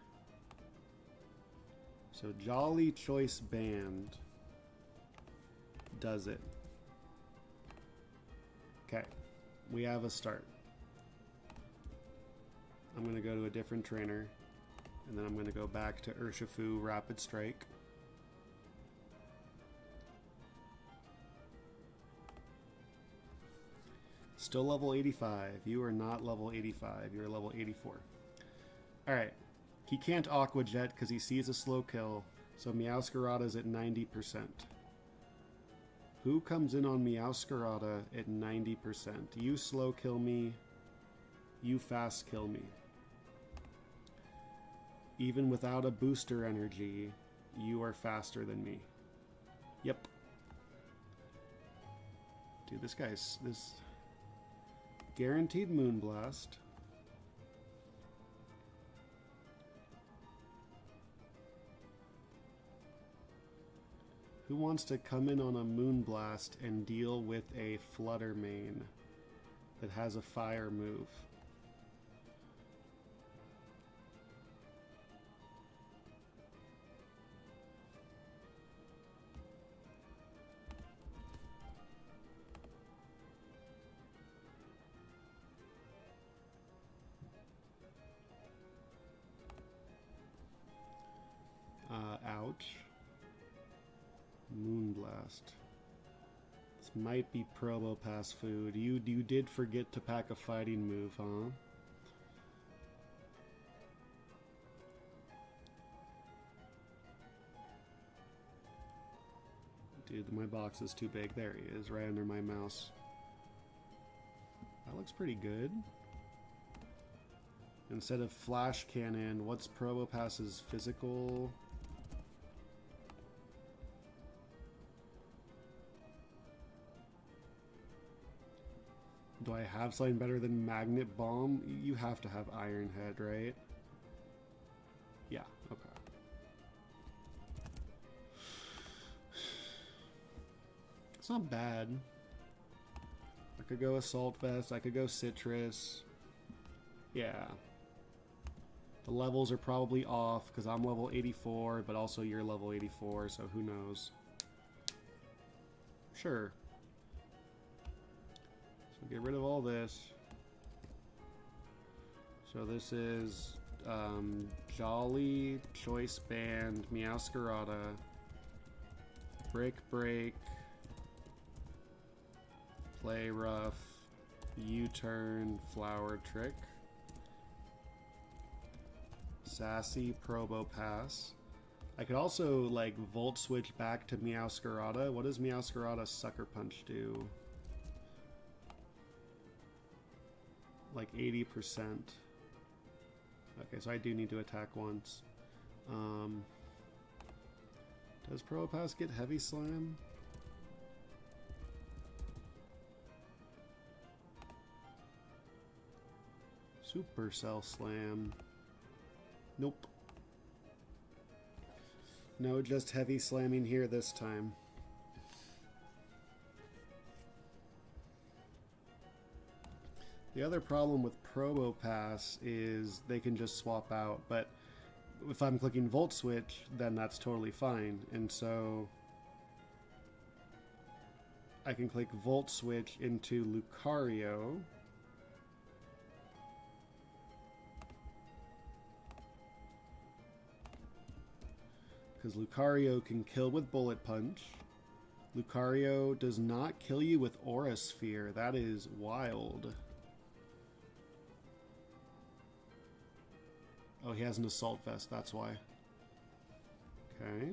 S1: So Jolly Choice Band does it. Okay, we have a start. I'm going to go to a different trainer, and then I'm going to go back to Urshifu Rapid Strike. Still level 85. You are not level 85. You're level 84. Alright. He can't Aqua Jet because he sees a slow kill, so Meowscarada's at 90%. Who comes in on Meowscarada at 90%? You slow kill me. You fast kill me. Even without a booster energy, you are faster than me. Yep. Dude, this guy's... this... Guaranteed Moonblast. Who wants to come in on a Moonblast and deal with a Flutter Mane that has a fire move? Ouch. Moonblast. This might be Probopass food. You did forget to pack a fighting move, huh? Dude, my box is too big. There he is, right under my mouse. That looks pretty good. Instead of Flash Cannon, what's Probopass's physical? Do I have something better than Magnet Bomb? You have to have Iron Head, right? Yeah, okay. It's not bad. I could go Assault Vest, I could go Citrus. Yeah. The levels are probably off because I'm level 84, but also you're level 84, so who knows? Sure. So get rid of all this. So this is Jolly, Choice Band, Meowscarada, Brick Break, Play Rough, U-Turn, Flower Trick, Sassy, Probopass. I could also like Volt Switch back to Meowscarada. What does Meowscarada Sucker Punch do? Like 80%. Okay, so I do need to attack once. Does Probopass get Heavy Slam? Supercell Slam. Nope. No, just Heavy Slamming here this time. The other problem with Probopass is they can just swap out, but if I'm clicking Volt Switch, then that's totally fine. And so I can click Volt Switch into Lucario. Because Lucario can kill with Bullet Punch. Lucario does not kill you with Aura Sphere. That is wild. Oh, he has an Assault Vest, that's why. Okay.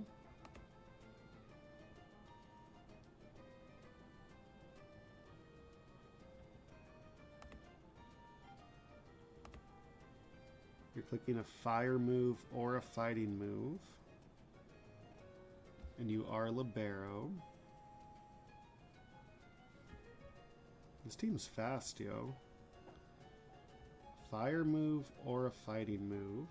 S1: You're clicking a Fire move or a Fighting move. And you are Libero. This team's fast, yo. Fire move or a fighting move.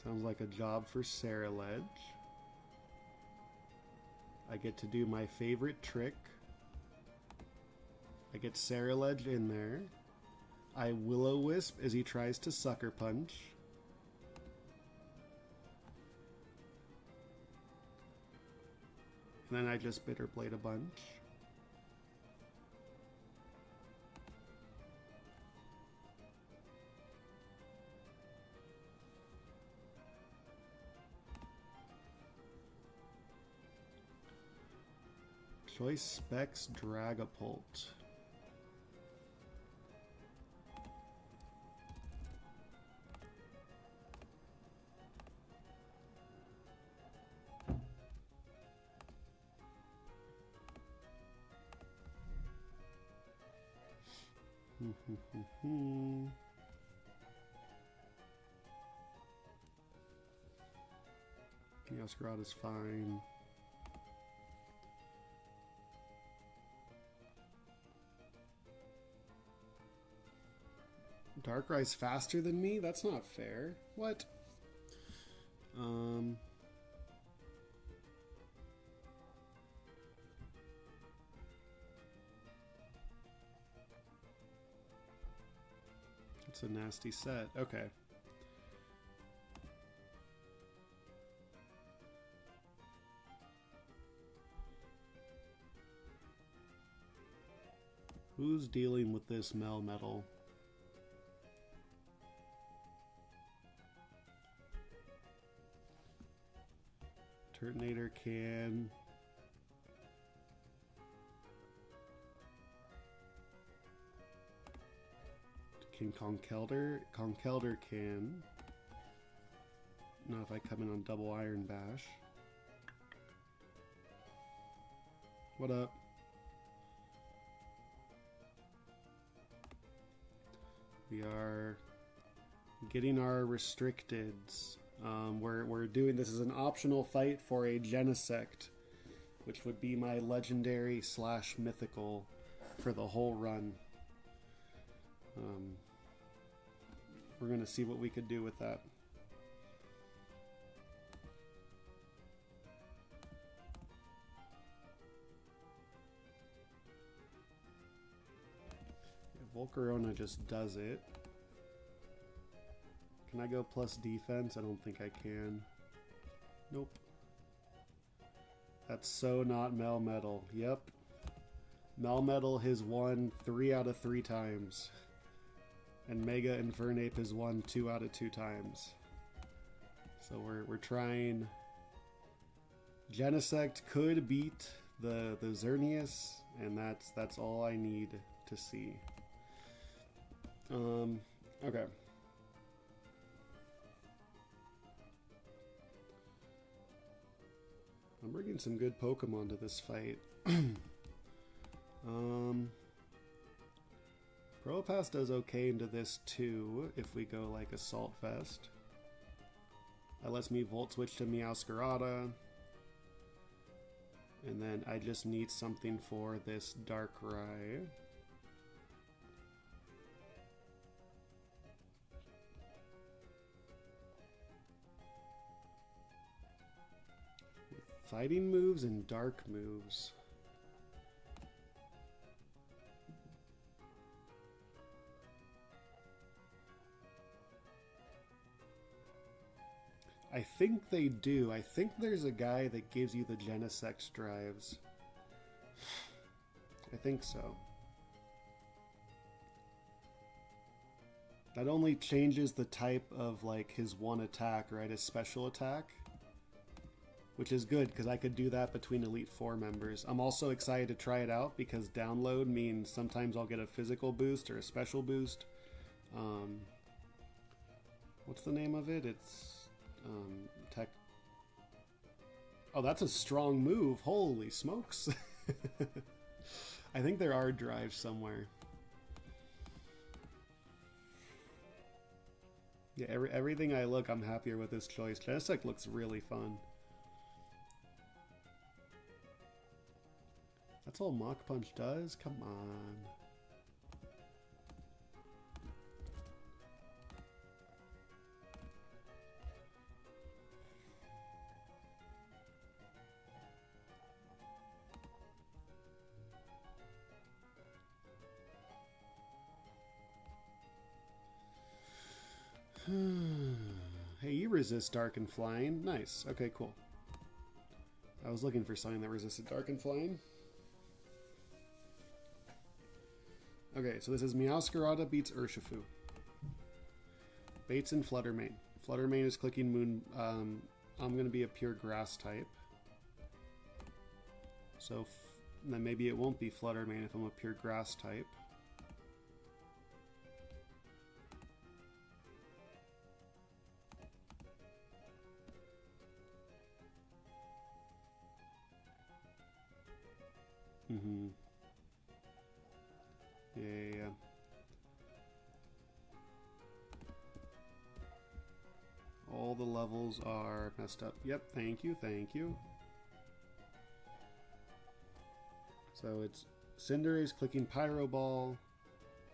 S1: Sounds like a job for Sarah Ledge. I get to do my favorite trick. I get Sarah Ledge in there. I Will-O-Wisp as he tries to Sucker Punch. And then I just Bitter Blade a bunch. Choice Specs Dragapult. Meowscarada is fine. Darkrai's faster than me? That's not fair. What? It's a nasty set. Okay. Who's dealing with this Melmetal? Turtonator can. Can Conkeldurr can. Not if I come in on double Iron Bash. What up? We are getting our restricteds. We're doing this as an optional fight for a Genesect, which would be my legendary / mythical for the whole run. We're gonna see what we could do with that. Volcarona just does it. Can I go plus defense? I don't think I can. Nope. That's so not Melmetal. Yep. Melmetal has won 3 out of 3 times. And Mega Infernape has won 2 out of 2 times. So we're trying. Genesect could beat the Xerneas, and that's all I need to see. Okay. I'm bringing some good Pokemon to this fight. Probopass does okay into this too, if we go like Assault Vest. That lets me Volt Switch to Meowscarada. And then I just need something for this Darkrai. Fighting moves and dark moves. I think they do. I think there's a guy that gives you the Genesect drives. I think so. That only changes the type of like his one attack, right? His special attack. Which is good, because I could do that between Elite Four members. I'm also excited to try it out, because download means sometimes I'll get a physical boost or a special boost. What's the name of it? It's tech. Oh, that's a strong move. Holy smokes. I think there are drives somewhere. Yeah, everything I look, I'm happier with this choice. Genesect looks really fun. That's all Mach Punch does? Come on. Hey, you resist Dark and Flying. Nice. Okay, cool. I was looking for something that resisted Dark and Flame. Okay, so this is Meowscarada beats Urshifu. Baits and Fluttermane. Fluttermane is clicking Moon. I'm going to be a pure grass type. So then maybe it won't be Fluttermane if I'm a pure grass type. Yeah. All the levels are messed up. Yep, thank you, thank you. So it's Cinderace clicking Pyro Ball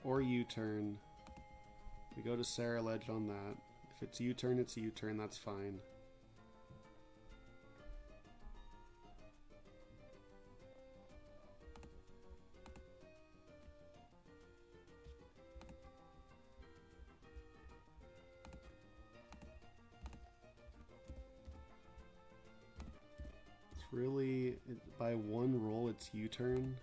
S1: or U-turn. We go to Ceruledge on that. If it's U-turn, it's U-turn, that's fine. Really, by one roll, it's U-turn.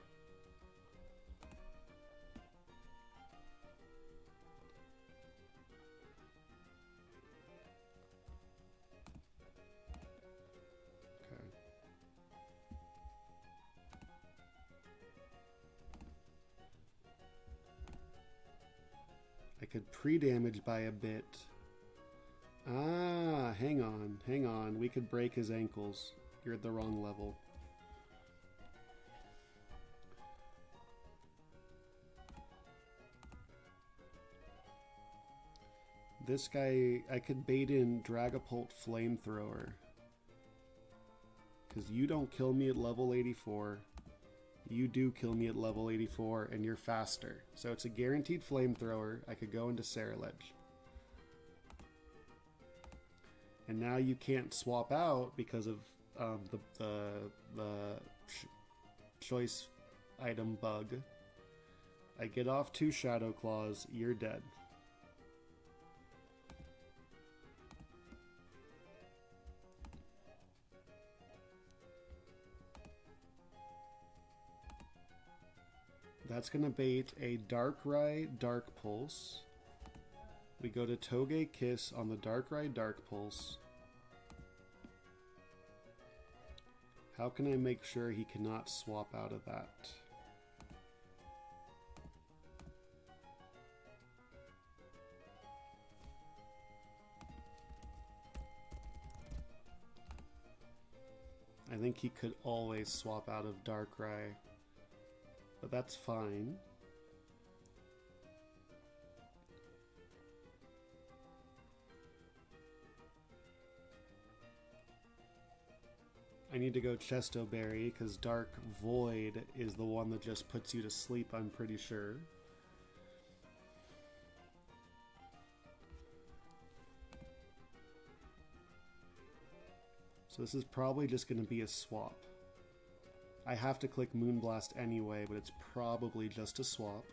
S1: Okay. I could pre-damage by a bit. Ah, hang on, hang on. We could break his ankles. You're at the wrong level. This guy, I could bait in Dragapult Flamethrower. Because you don't kill me at level 84. You do kill me at level 84, and you're faster. So it's a guaranteed Flamethrower. I could go into Ceruledge. And now you can't swap out because of the choice item bug. I get off 2 Shadow Claws, you're dead. That's gonna bait a Darkrai Dark Pulse. We go to Togekiss on the Darkrai Dark Pulse. How can I make sure he cannot swap out of that? I think he could always swap out of Darkrai, but that's fine. I need to go Chesto Berry because Dark Void is the one that just puts you to sleep, I'm pretty sure. So this is probably just going to be a swap. I have to click Moonblast anyway, but it's probably just a swap.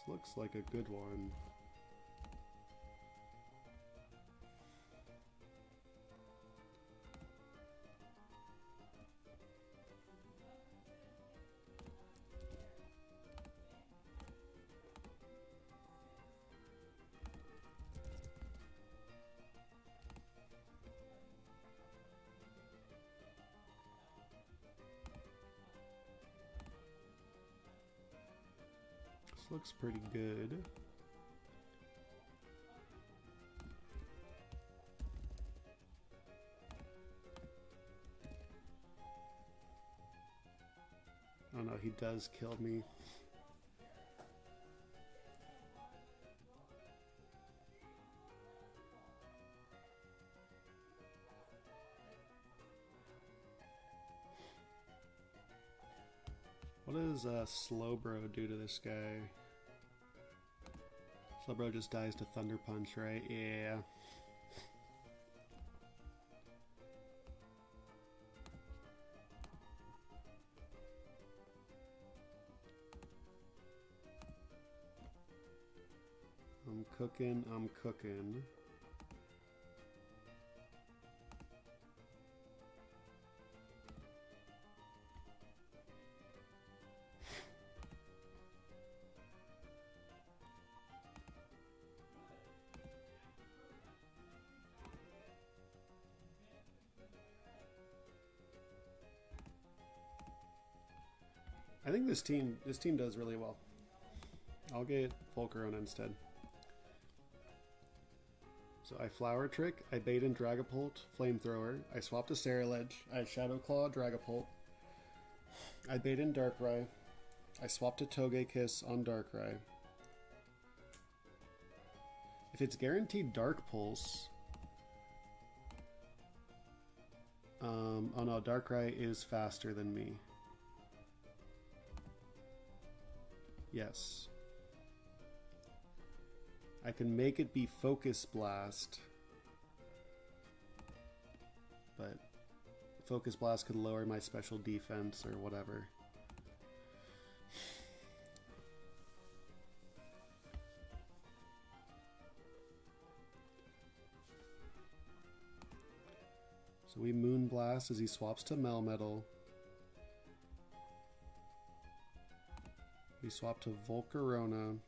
S1: Looks like a good one. Looks pretty good. Oh no, he does kill me. What does Slowbro do to this guy? Slowbro just dies to Thunder Punch, right? Yeah. I'm cooking, I'm cooking. I think this team does really well. I'll get Volcarona instead. So I Flower Trick, I bait in Dragapult, Flamethrower, I swap to Saraledge, I Shadow Claw, Dragapult, I bait in Darkrai, I swap to Togekiss on Darkrai. If it's guaranteed Dark Pulse... oh no, Darkrai is faster than me. Yes. I can make it be Focus Blast. But Focus Blast could lower my special defense or whatever. So we Moonblast as he swaps to Melmetal. We swap to Volcarona.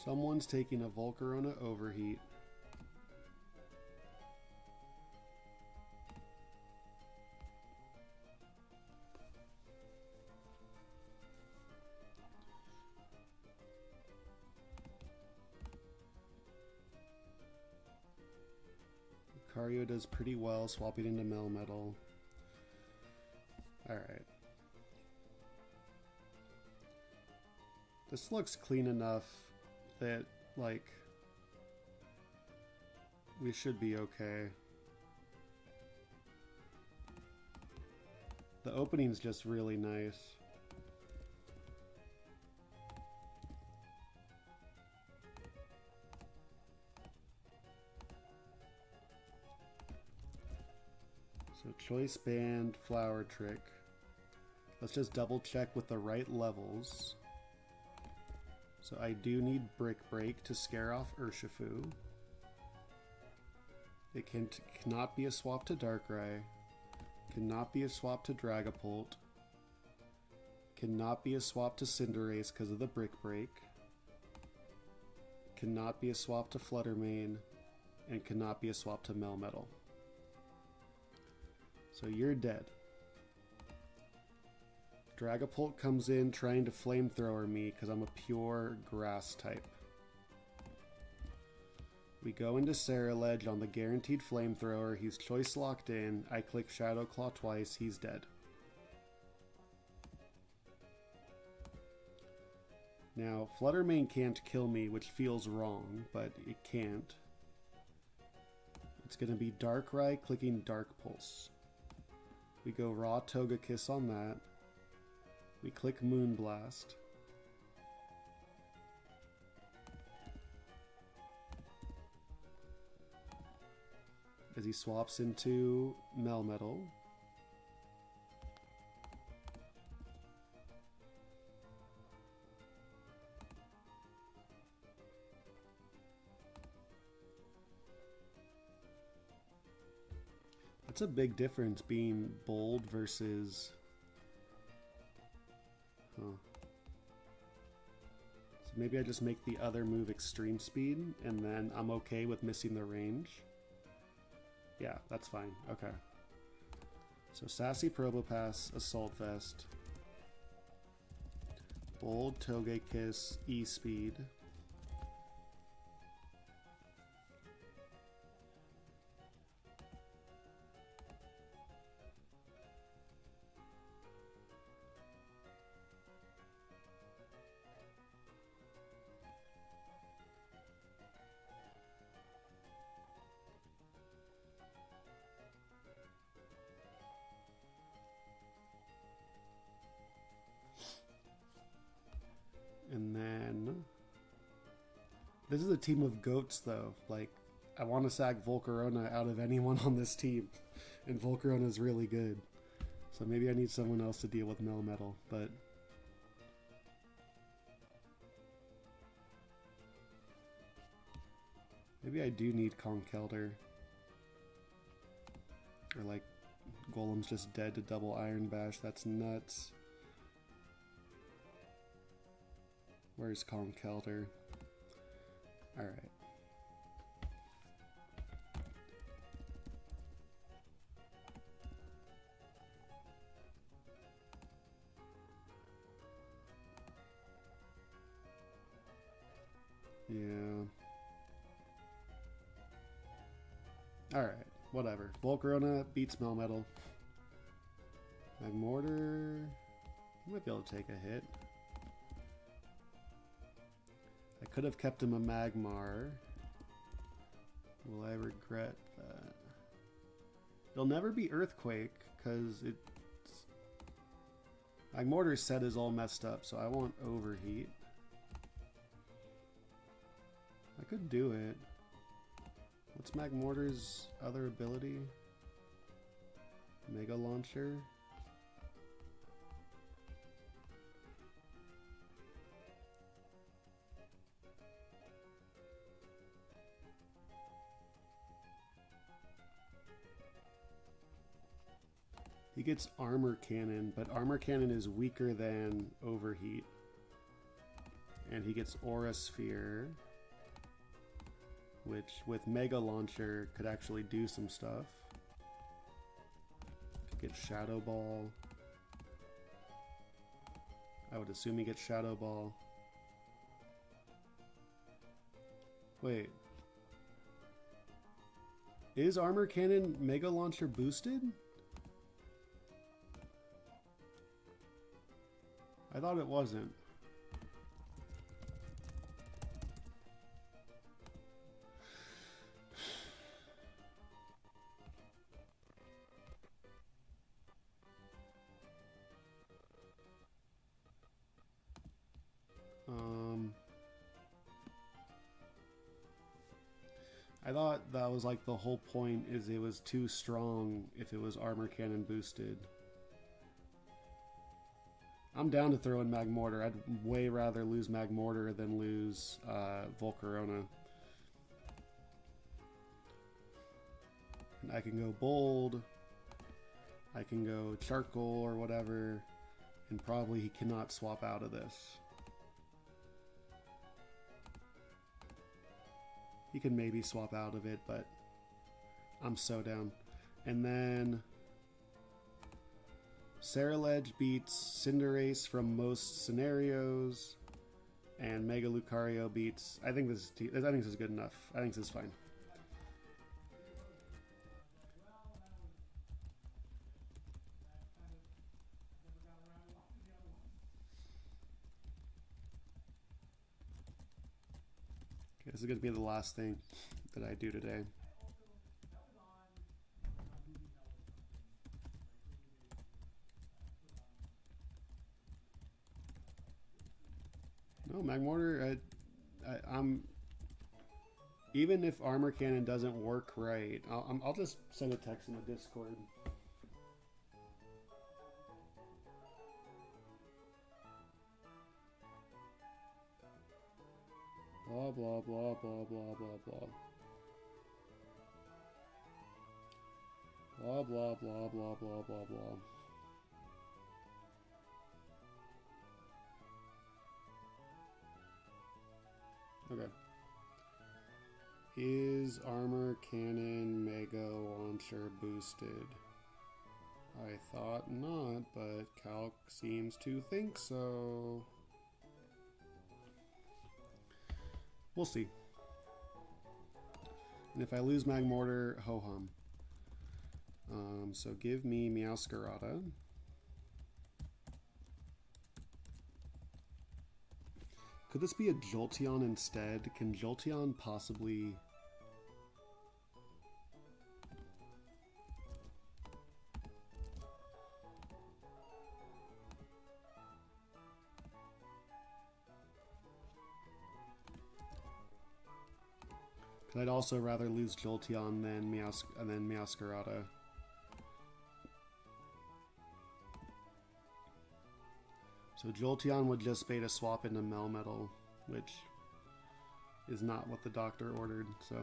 S1: Someone's taking a Volcarona Overheat. Lucario does pretty well swapping into Melmetal. Alright. This looks clean enough that, like, we should be okay. The opening's just really nice. So Choice Band, Flower Trick. Let's just double check with the right levels. So I do need Brick Break to scare off Urshifu. It cannot be a swap to Darkrai. Cannot be a swap to Dragapult. Cannot be a swap to Cinderace because of the Brick Break. Cannot be a swap to Fluttermane. And cannot be a swap to Melmetal. So you're dead. Dragapult comes in trying to Flamethrower me because I'm a pure grass type. We go into Saraledge on the guaranteed Flamethrower. He's choice locked in. I click Shadow Claw twice. He's dead. Now, Fluttermane can't kill me, which feels wrong, but it can't. It's going to be Darkrai clicking Dark Pulse. We go Raw Togekiss on that. We click Moonblast. As he swaps into Melmetal. That's a big difference being bold versus... Huh. So maybe I just make the other move Extreme Speed, and then I'm okay with missing the range. Yeah, that's fine. Okay. So Sassy Probopass, Assault Vest. Bold Togekiss, E-Speed. And then... This is a team of goats, though. Like, I want to sack Volcarona out of anyone on this team, and Volcarona is really good. So maybe I need someone else to deal with Melmetal, but maybe I do need Conkeldurr. Or like Golem's just dead to double Iron Bash. That's nuts. Where's Conkeldurr? Alright. Yeah. Alright, whatever. Volcarona beats Melmetal. Magmortar... He might be able to take a hit. I could have kept him a Magmar. Will I regret that? It'll never be Earthquake, because it's... Magmortar's set is all messed up, so I want Overheat. I could do it. What's Magmortar's other ability? Mega Launcher? He gets Armor Cannon, but Armor Cannon is weaker than Overheat. And he gets Aura Sphere, which with Mega Launcher could actually do some stuff. Could get Shadow Ball. I would assume he gets Shadow Ball. Wait. Is Armor Cannon Mega Launcher boosted? I thought it wasn't. I thought that was like the whole point, is it was too strong if it was Armor Cannon boosted. I'm down to throw in Magmortar. I'd way rather lose Magmortar than lose Volcarona. And I can go Bold. I can go Charcoal or whatever. And probably he cannot swap out of this. He can maybe swap out of it, but I'm so down. And then Ceruledge beats Cinderace from most scenarios, and Mega Lucario beats. I think this is good enough. I think this is fine. Okay, this is going to be the last thing that I do today. No, Magmortar, I'm... Even if Armor Cannon doesn't work right, I'll just send a text in the Discord. Blah, blah, blah, blah, blah, blah, blah. Blah, blah, blah, blah, blah, blah, blah. Okay. Is Armor Cannon Mega Launcher boosted? I thought not, but Calc seems to think so. We'll see. And if I lose Magmortar, ho-hum. So give me Meowscarada. Could this be a Jolteon instead? Can Jolteon possibly... But I'd also rather lose Jolteon than Meowscarada. So Jolteon would just beta swap into Melmetal, which is not what the doctor ordered. So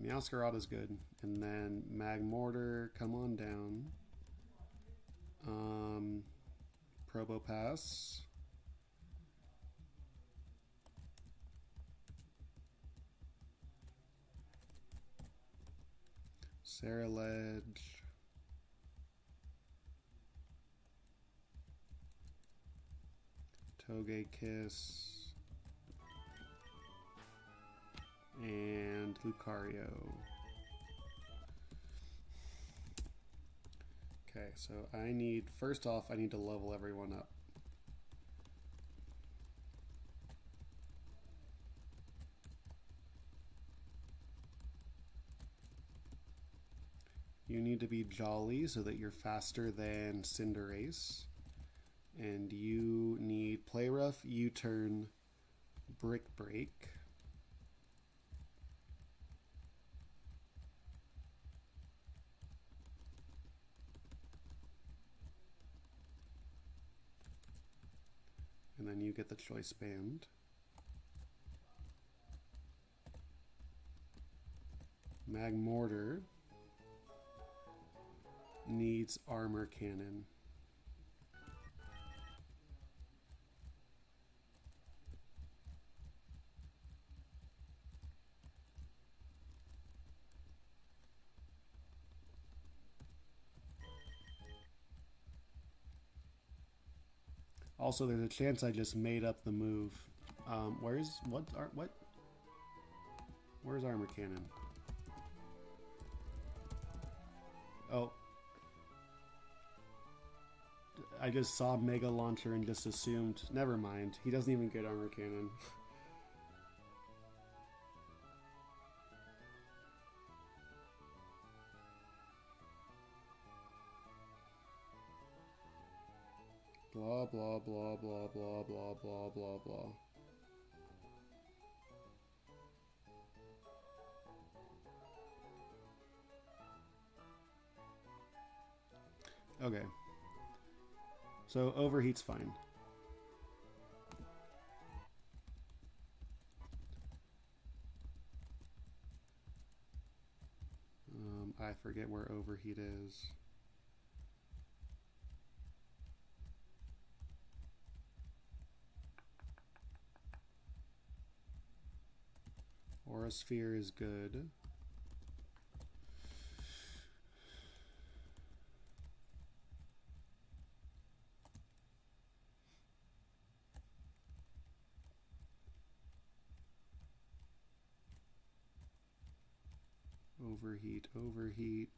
S1: yeah, Meowscarada's good. And then Magmortar, come on down. Probopass. Saraledge. Togekiss. And Lucario. Okay, so first off, I need to level everyone up. You need to be Jolly so that you're faster than Cinderace. And you need Play Rough, U-Turn, Brick Break. And then you get the Choice Band. Magmortar needs Armor Cannon. Also, there's a chance I just made up the move. Where's Armor Cannon? Oh. I just saw Mega Launcher and just assumed. Never mind. He doesn't even get Armor Cannon. Blah, blah, blah, blah, blah, blah, blah, blah, blah. Okay. So overheat's fine. I forget where overheat is. Aura Sphere is good. Overheat, overheat.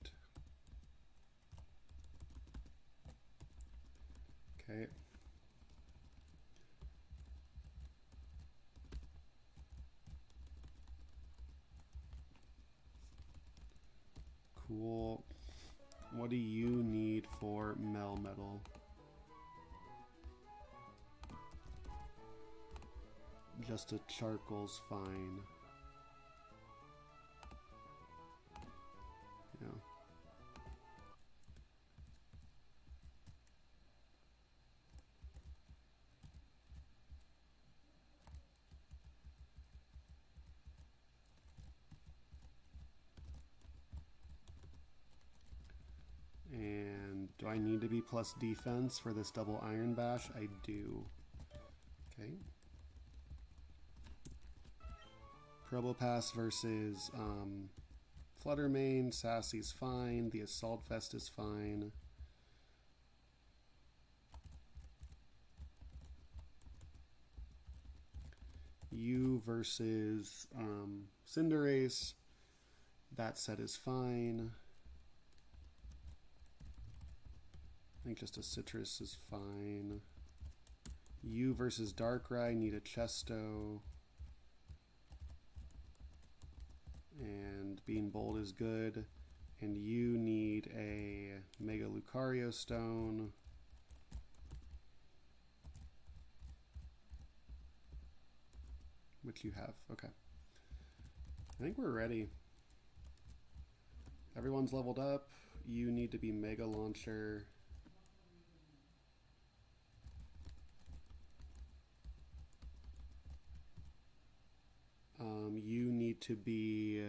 S1: Okay. Cool. What do you need for Melmetal? Just a charcoal's fine. Yeah. And do I need to be plus defense for this double Iron Bash? I do. Okay. Probopass versus Fluttermane. Sassy's fine. The Assault Vest is fine. You versus Cinderace. That set is fine. I think just a Citrus is fine. You versus Darkrai, need a Chesto. And Being Bold is good. And you need a Mega Lucario Stone. Which you have, okay. I think we're ready. Everyone's leveled up. You need to be Mega Launcher. You need to be,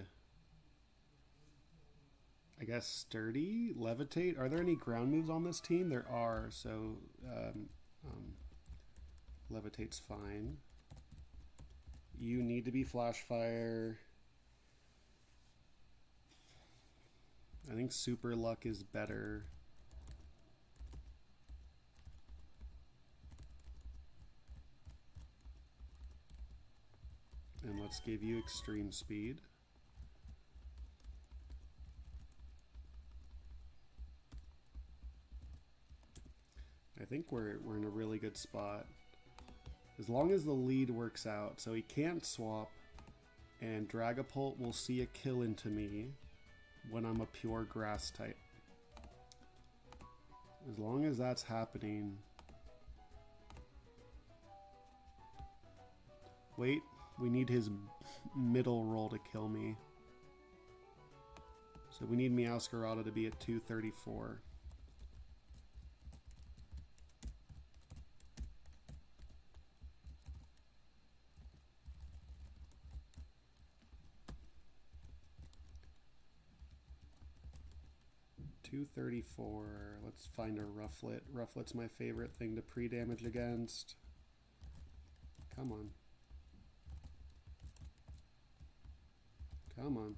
S1: I guess, Sturdy, Levitate. Are there any ground moves on this team? There are, so Levitate's fine. You need to be Flash Fire. I think Super Luck is better. And let's give you Extreme Speed. I think we're in a really good spot. As long as the lead works out. So he can't swap, and Dragapult will see a kill into me when I'm a pure grass type. As long as that's happening. Wait, we need his middle roll to kill me. So we need Meowscarada to be at 234. Let's find a Rufflet. Rufflet's my favorite thing to pre-damage against. Come on. Come on.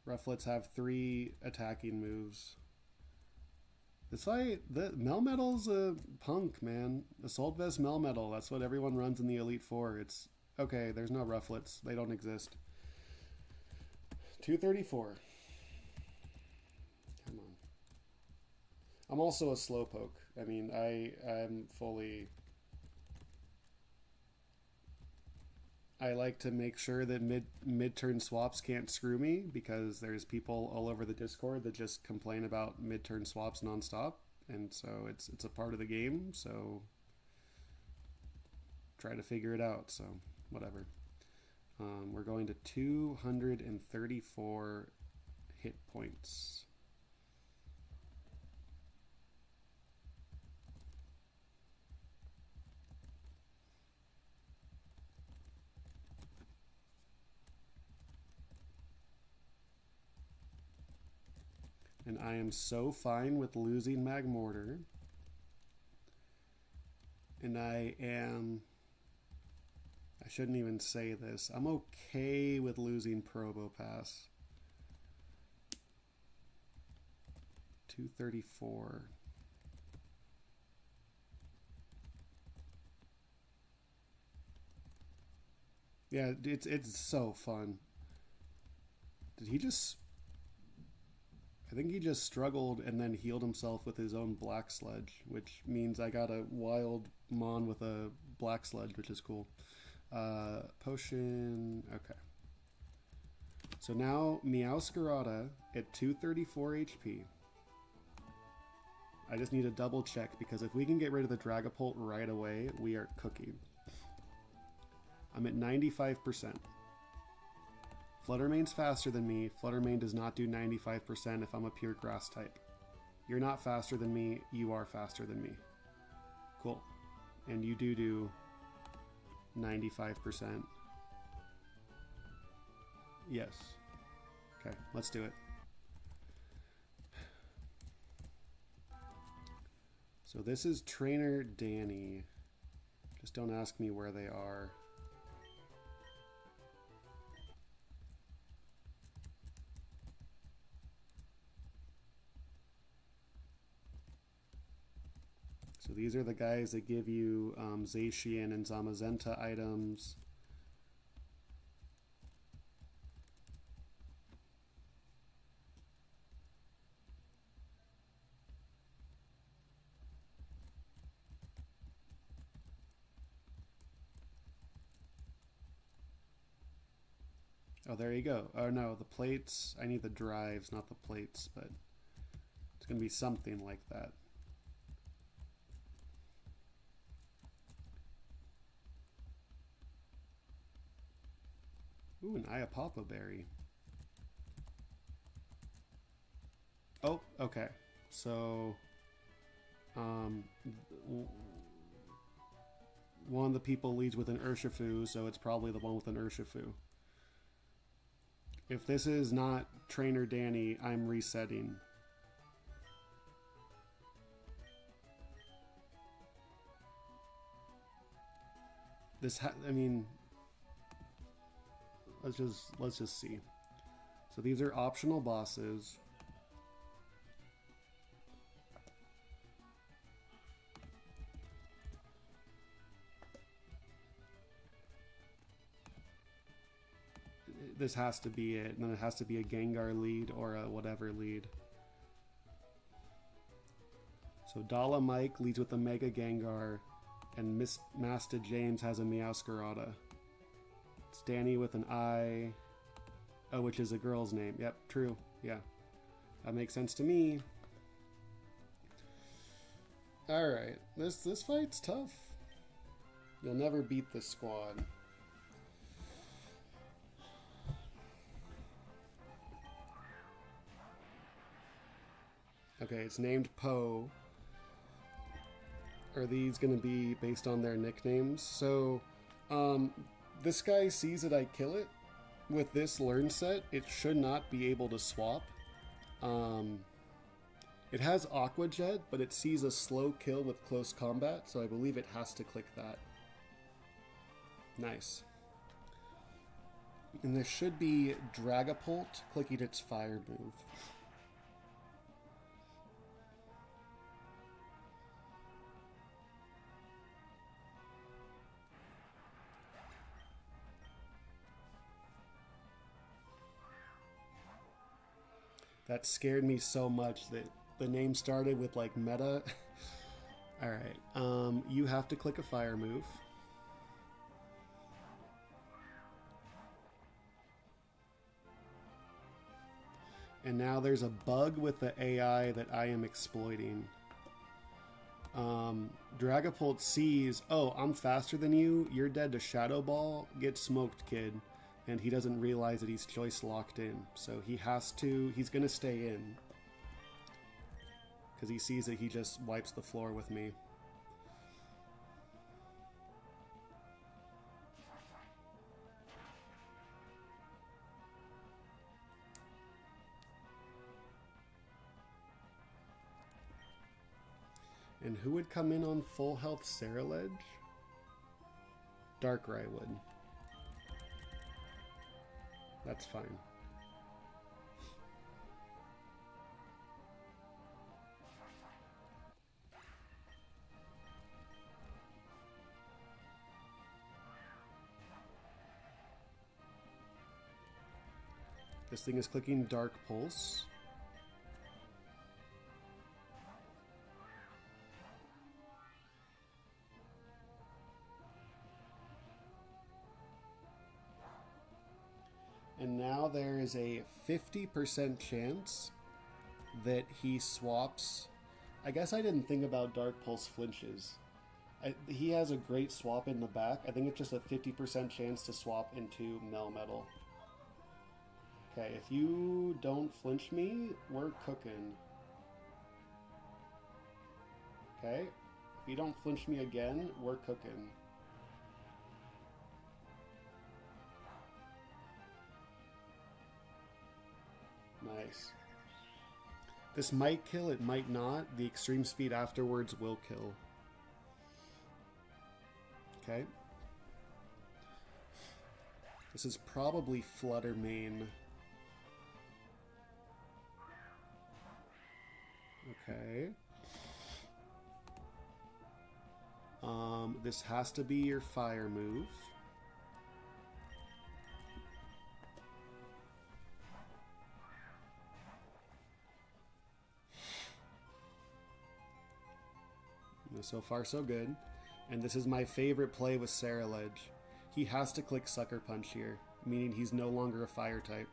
S1: Rufflets have 3 attacking moves. This fight, the Melmetal's a punk, man. Assault Vest Melmetal, that's what everyone runs in the Elite Four. It's, okay, there's no Rufflets. They don't exist. 234. Come on. I'm also a Slowpoke. I mean, I'm fully... I like to make sure that mid-turn swaps can't screw me, because there's people all over the Discord that just complain about mid-turn swaps nonstop, and so it's a part of the game, so try to figure it out, so whatever. We're going to 234 hit points. And I am so fine with losing Magmortar. And I shouldn't even say this. I'm okay with losing Probopass. 234. Yeah, it's so fun. Did he just... I think he just struggled and then healed himself with his own Black Sludge, which means I got a wild Mon with a Black Sludge, which is cool. Potion, okay. So now Meowscarada at 234 HP. I just need to double check, because if we can get rid of the Dragapult right away, we are cooking. I'm at 95%. Fluttermane's faster than me. Fluttermane does not do 95% if I'm a pure grass type. You're not faster than me. You are faster than me. Cool. And you do 95%. Yes. Okay, let's do it. So this is Trainer Danny. Just don't ask me where they are. So these are the guys that give you Zacian and Zamazenta items. Oh, there you go. Oh no, the plates. I need the drives, not the plates, but it's going to be something like that. Ooh, an Iapapa berry. Oh, okay. So, one of the people leads with an Urshifu, so it's probably the one with an Urshifu. If this is not Trainer Danny, I'm resetting. I mean, let's just see. So these are optional bosses. This has to be it, and then it has to be a Gengar lead or a whatever lead. So Dala Mike leads with a Mega Gengar, and Master James has a Meowscarada. It's Danny with an I, oh, which is a girl's name. Yep, true. Yeah, that makes sense to me. All right, this fight's tough. You'll never beat this squad. Okay, it's named Poe. Are these going to be based on their nicknames? So, this guy sees that I kill it. With this learn set, it should not be able to swap. It has Aqua Jet, but it sees a slow kill with close combat, so I believe it has to click that. Nice. And this should be Dragapult clicking its fire move. That scared me so much that the name started with like meta. Alright, you have to click a fire move. And now there's a bug with the AI that I am exploiting. Dragapult sees, oh, I'm faster than you, you're dead to Shadow Ball, get smoked, kid. And he doesn't realize that he's choice locked in. So he's gonna stay in. Because he sees that he just wipes the floor with me. And who would come in on full health Ceruledge? Darkrai would. That's fine. This thing is clicking Dark Pulse. And now there is a 50% chance that he swaps. I guess I didn't think about Dark Pulse flinches. He has a great swap in the back. I think it's just a 50% chance to swap into Melmetal. Okay, if you don't flinch me, we're cooking. Okay, if you don't flinch me again, we're cooking. Nice. This might kill, it might not. The extreme speed afterwards will kill. Okay. This is probably Flutter Mane. Okay. This has to be your fire move. So far, so good. And this is my favorite play with Ceruledge. He has to click Sucker Punch here, meaning he's no longer a fire type.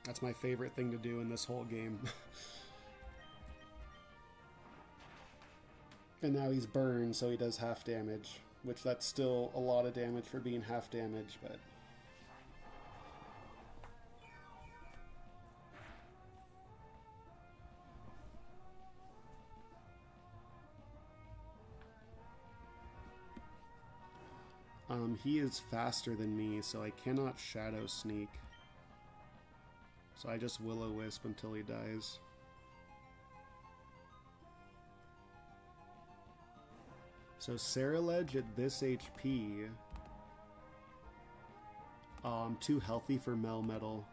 S1: That's my favorite thing to do in this whole game. And now he's burned, so he does half damage, which that's still a lot of damage for being half damage, but... he is faster than me, so I cannot Shadow Sneak. So I just Will-O-Wisp until he dies. So Saraledge at this HP... I'm too healthy for Melmetal.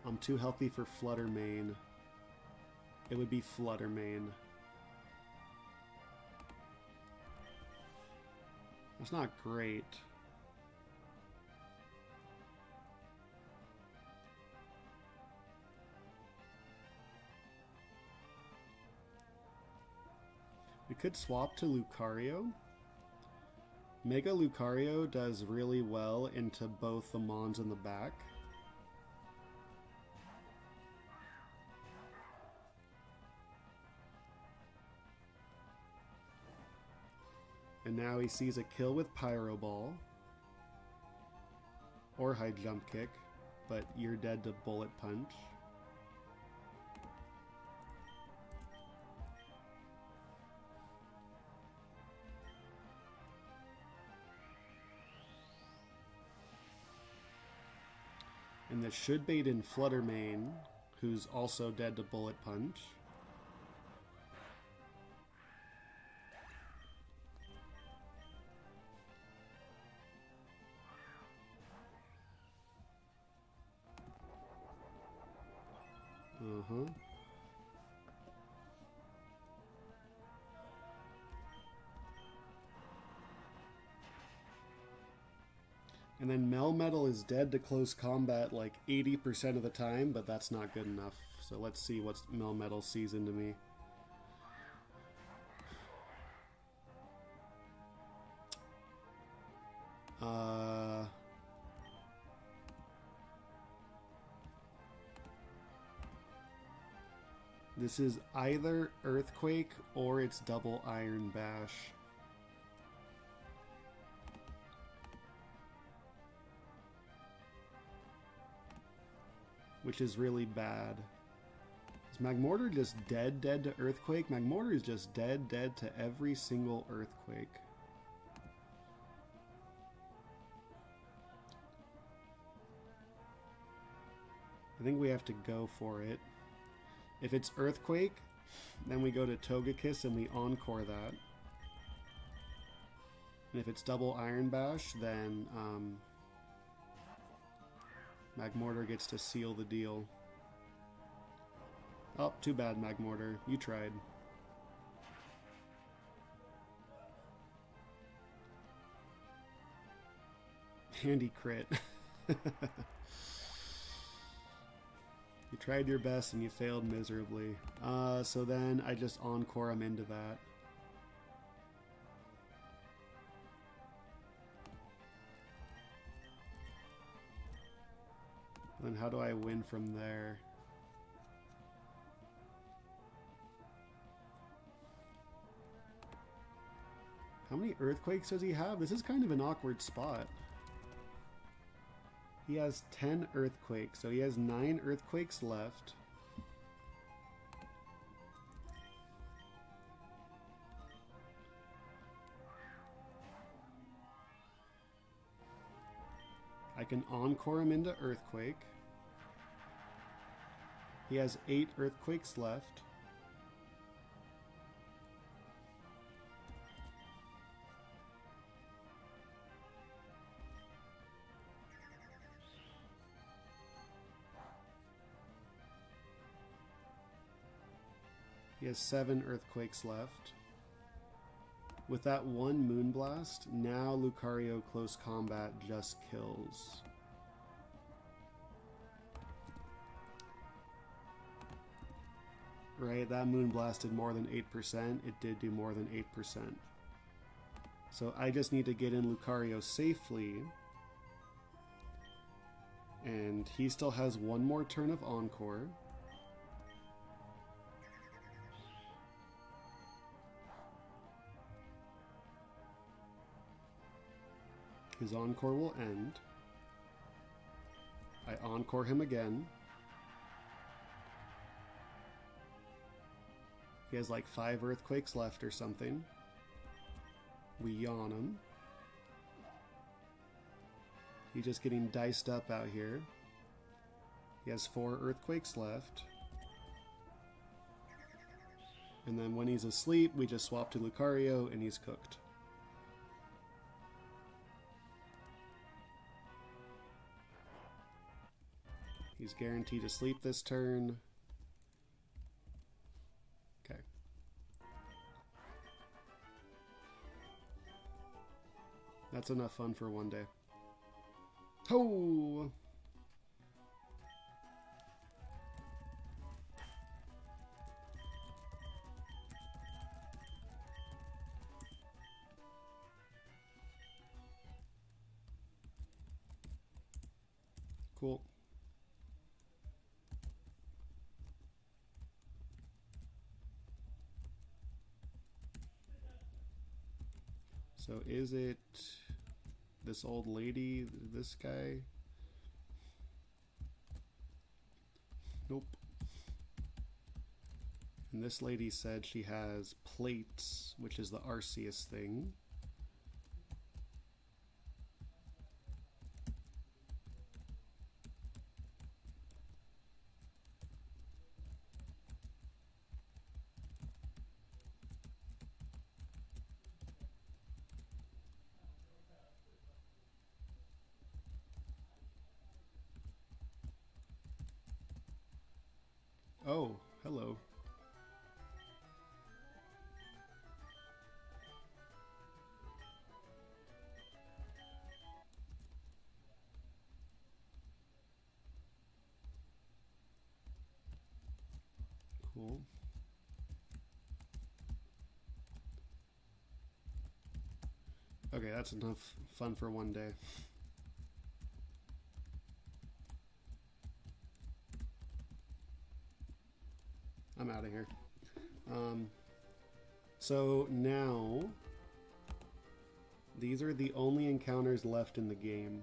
S1: I'm too healthy for Fluttermane. It would be Fluttermane. That's not great. We could swap to Lucario. Mega Lucario does really well into both the Mons in the back. And now he sees a kill with Pyro Ball. Or High Jump Kick, but you're dead to Bullet Punch. And this should bait in Fluttermane, who's also dead to Bullet Punch. And then Melmetal is dead to close combat like 80% of the time, but that's not good enough. So let's see what Melmetal sees into me. This is either Earthquake or it's double Iron Bash. Which is really bad. Is Magmortar just dead to Earthquake? Magmortar is just dead to every single Earthquake. I think we have to go for it. If it's Earthquake, then we go to Togekiss and we Encore that. And if it's double Iron Bash, then Magmortar gets to seal the deal. Oh, too bad, Magmortar. You tried. Handy crit. You tried your best and you failed miserably. So then I just Encore him into that. Then how do I win from there? How many Earthquakes does he have? This is kind of an awkward spot. He has 10 Earthquakes, so he has 9 Earthquakes left. I can Encore him into Earthquake. He has 8 Earthquakes left. He has 7 Earthquakes left. With that one Moonblast, now Lucario Close Combat just kills. Right, that Moonblast did more than 8%. It did do more than 8%. So I just need to get in Lucario safely. And he still has one more turn of Encore. His encore will end. I encore him again. He has like 5 earthquakes left or something. We yawn him. He's just getting diced up out here. He has 4 earthquakes left. And then when he's asleep, we just swap to Lucario and he's cooked. He's guaranteed to sleep this turn. Okay. That's enough fun for one day. Ho! Cool. So is it this old lady, this guy? Nope. And this lady said she has plates, which is the Arceus thing. Oh, hello. Cool. Okay, that's enough fun for one day. I'm out of here. So now, these are the only encounters left in the game.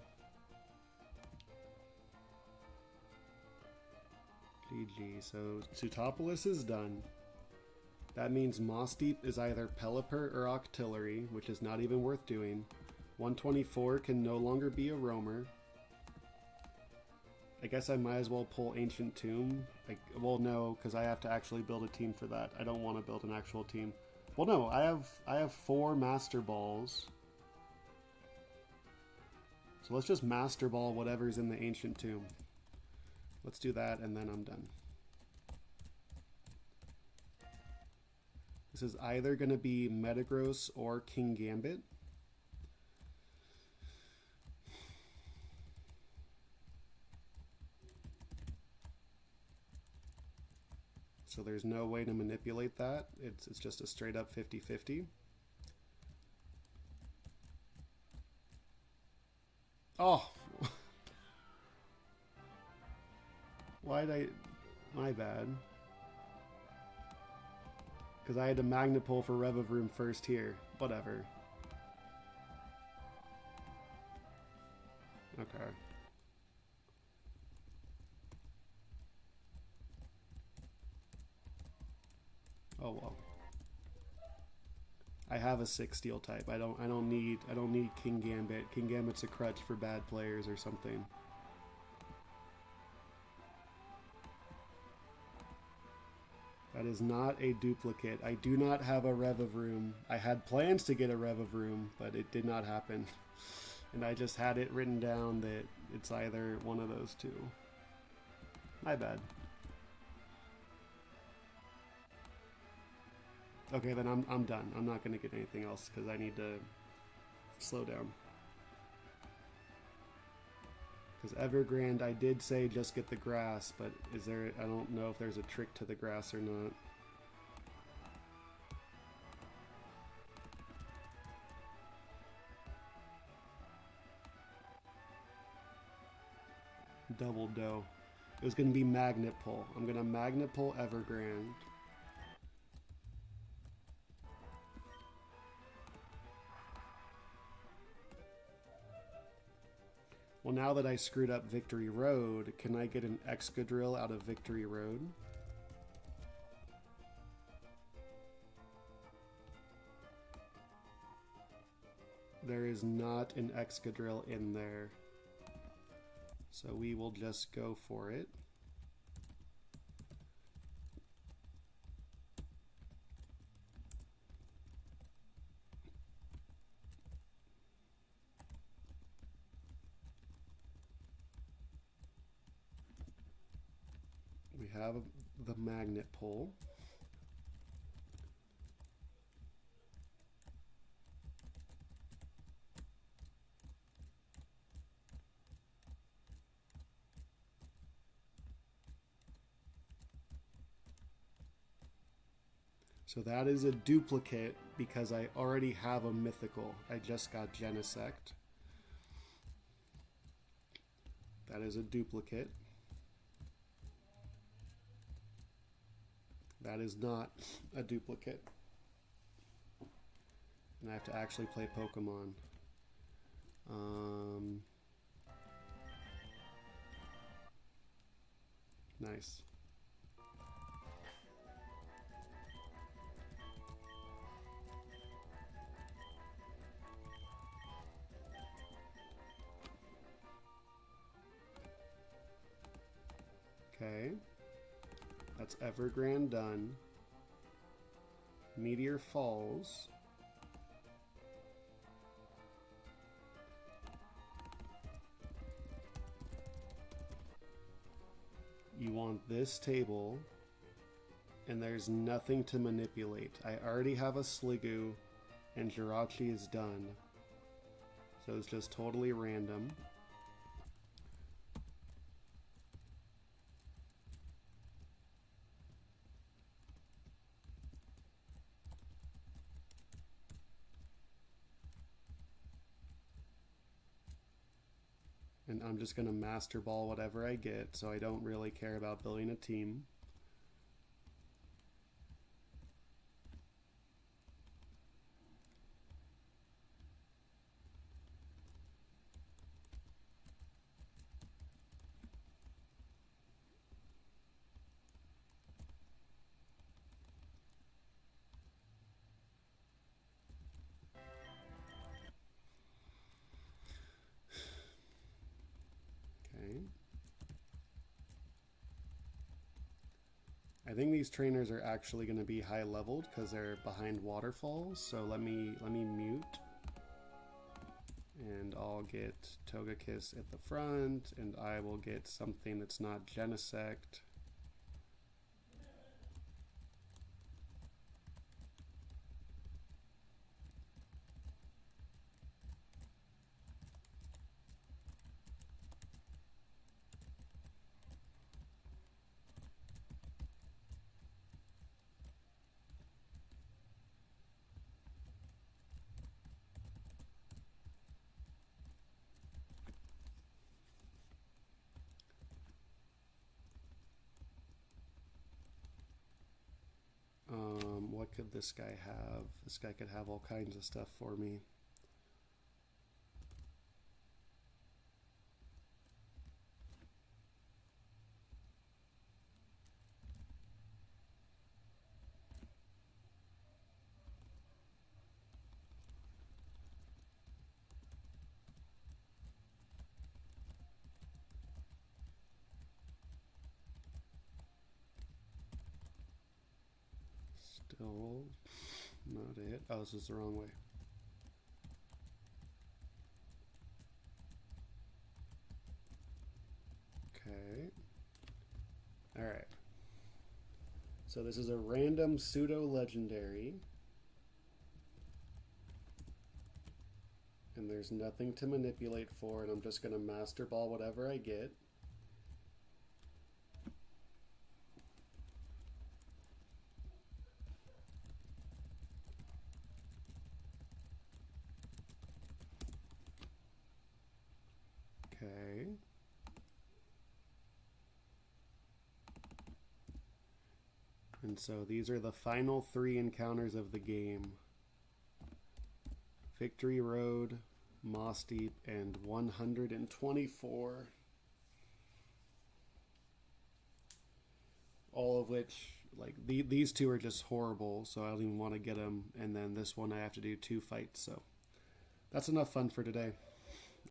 S1: GG. So Pseutopolis is done. That means Moss Deep is either Pelipper or Octillery, which is not even worth doing. 124 can no longer be a roamer. I guess I might as well pull Ancient Tomb. Well, no, because I have to actually build a team for that. I don't want to build an actual team. Well, no, I have 4 Master Balls. So let's just Master Ball whatever's in the Ancient Tomb. Let's do that, and then I'm done. This is either going to be Metagross or King Gambit. So there's no way to manipulate that. It's just a straight up 50-50. Oh! Why'd I... My bad. Because I had to Magnet Pull for Revavroom first here. Whatever. Okay. Oh well. I have a 6 steel type. I don't need King Gambit. King Gambit's a crutch for bad players or something. That is not a duplicate. I do not have a Revavroom. I had plans to get a Revavroom, but it did not happen. And I just had it written down that it's either one of those two. My bad. Okay, then I'm done. I'm not going to get anything else because I need to slow down. Because Evergrande, I did say just get the grass, but is there... I don't know if there's a trick to the grass or not. Double dough. It was going to be Magnet Pull. I'm going to Magnet Pull Evergrande. Well, now that I screwed up Victory Road, can I get an Excadrill out of Victory Road? There is not an Excadrill in there. So we will just go for it. We have the magnet pull. So that is a duplicate because I already have a mythical. I just got Genesect. That is a duplicate. That is not a duplicate. And I have to actually play Pokemon. Nice. Okay. That's Evergrande done. Meteor falls. You want this table, and there's nothing to manipulate. I already have a Sliggoo, and Jirachi is done. So it's just totally random. And I'm just going to Master Ball whatever I get, so I don't really care about building a team. I think these trainers are actually going to be high leveled because they're behind waterfalls. So let me mute, and I'll get Togekiss at the front, and I will get something that's not Genesect. What could this guy have? This guy could have all kinds of stuff for me. Still not it. Oh, this is the wrong way. Okay. Alright. So this is a random pseudo-legendary. And there's nothing to manipulate for, and I'm just going to Master Ball whatever I get. Okay. And so these are the final 3 encounters of the game. Victory Road, Moss Deep, and 124. All of which, like, these two are just horrible, so I don't even want to get them. And then this one I have to do 2 fights, so that's enough fun for today.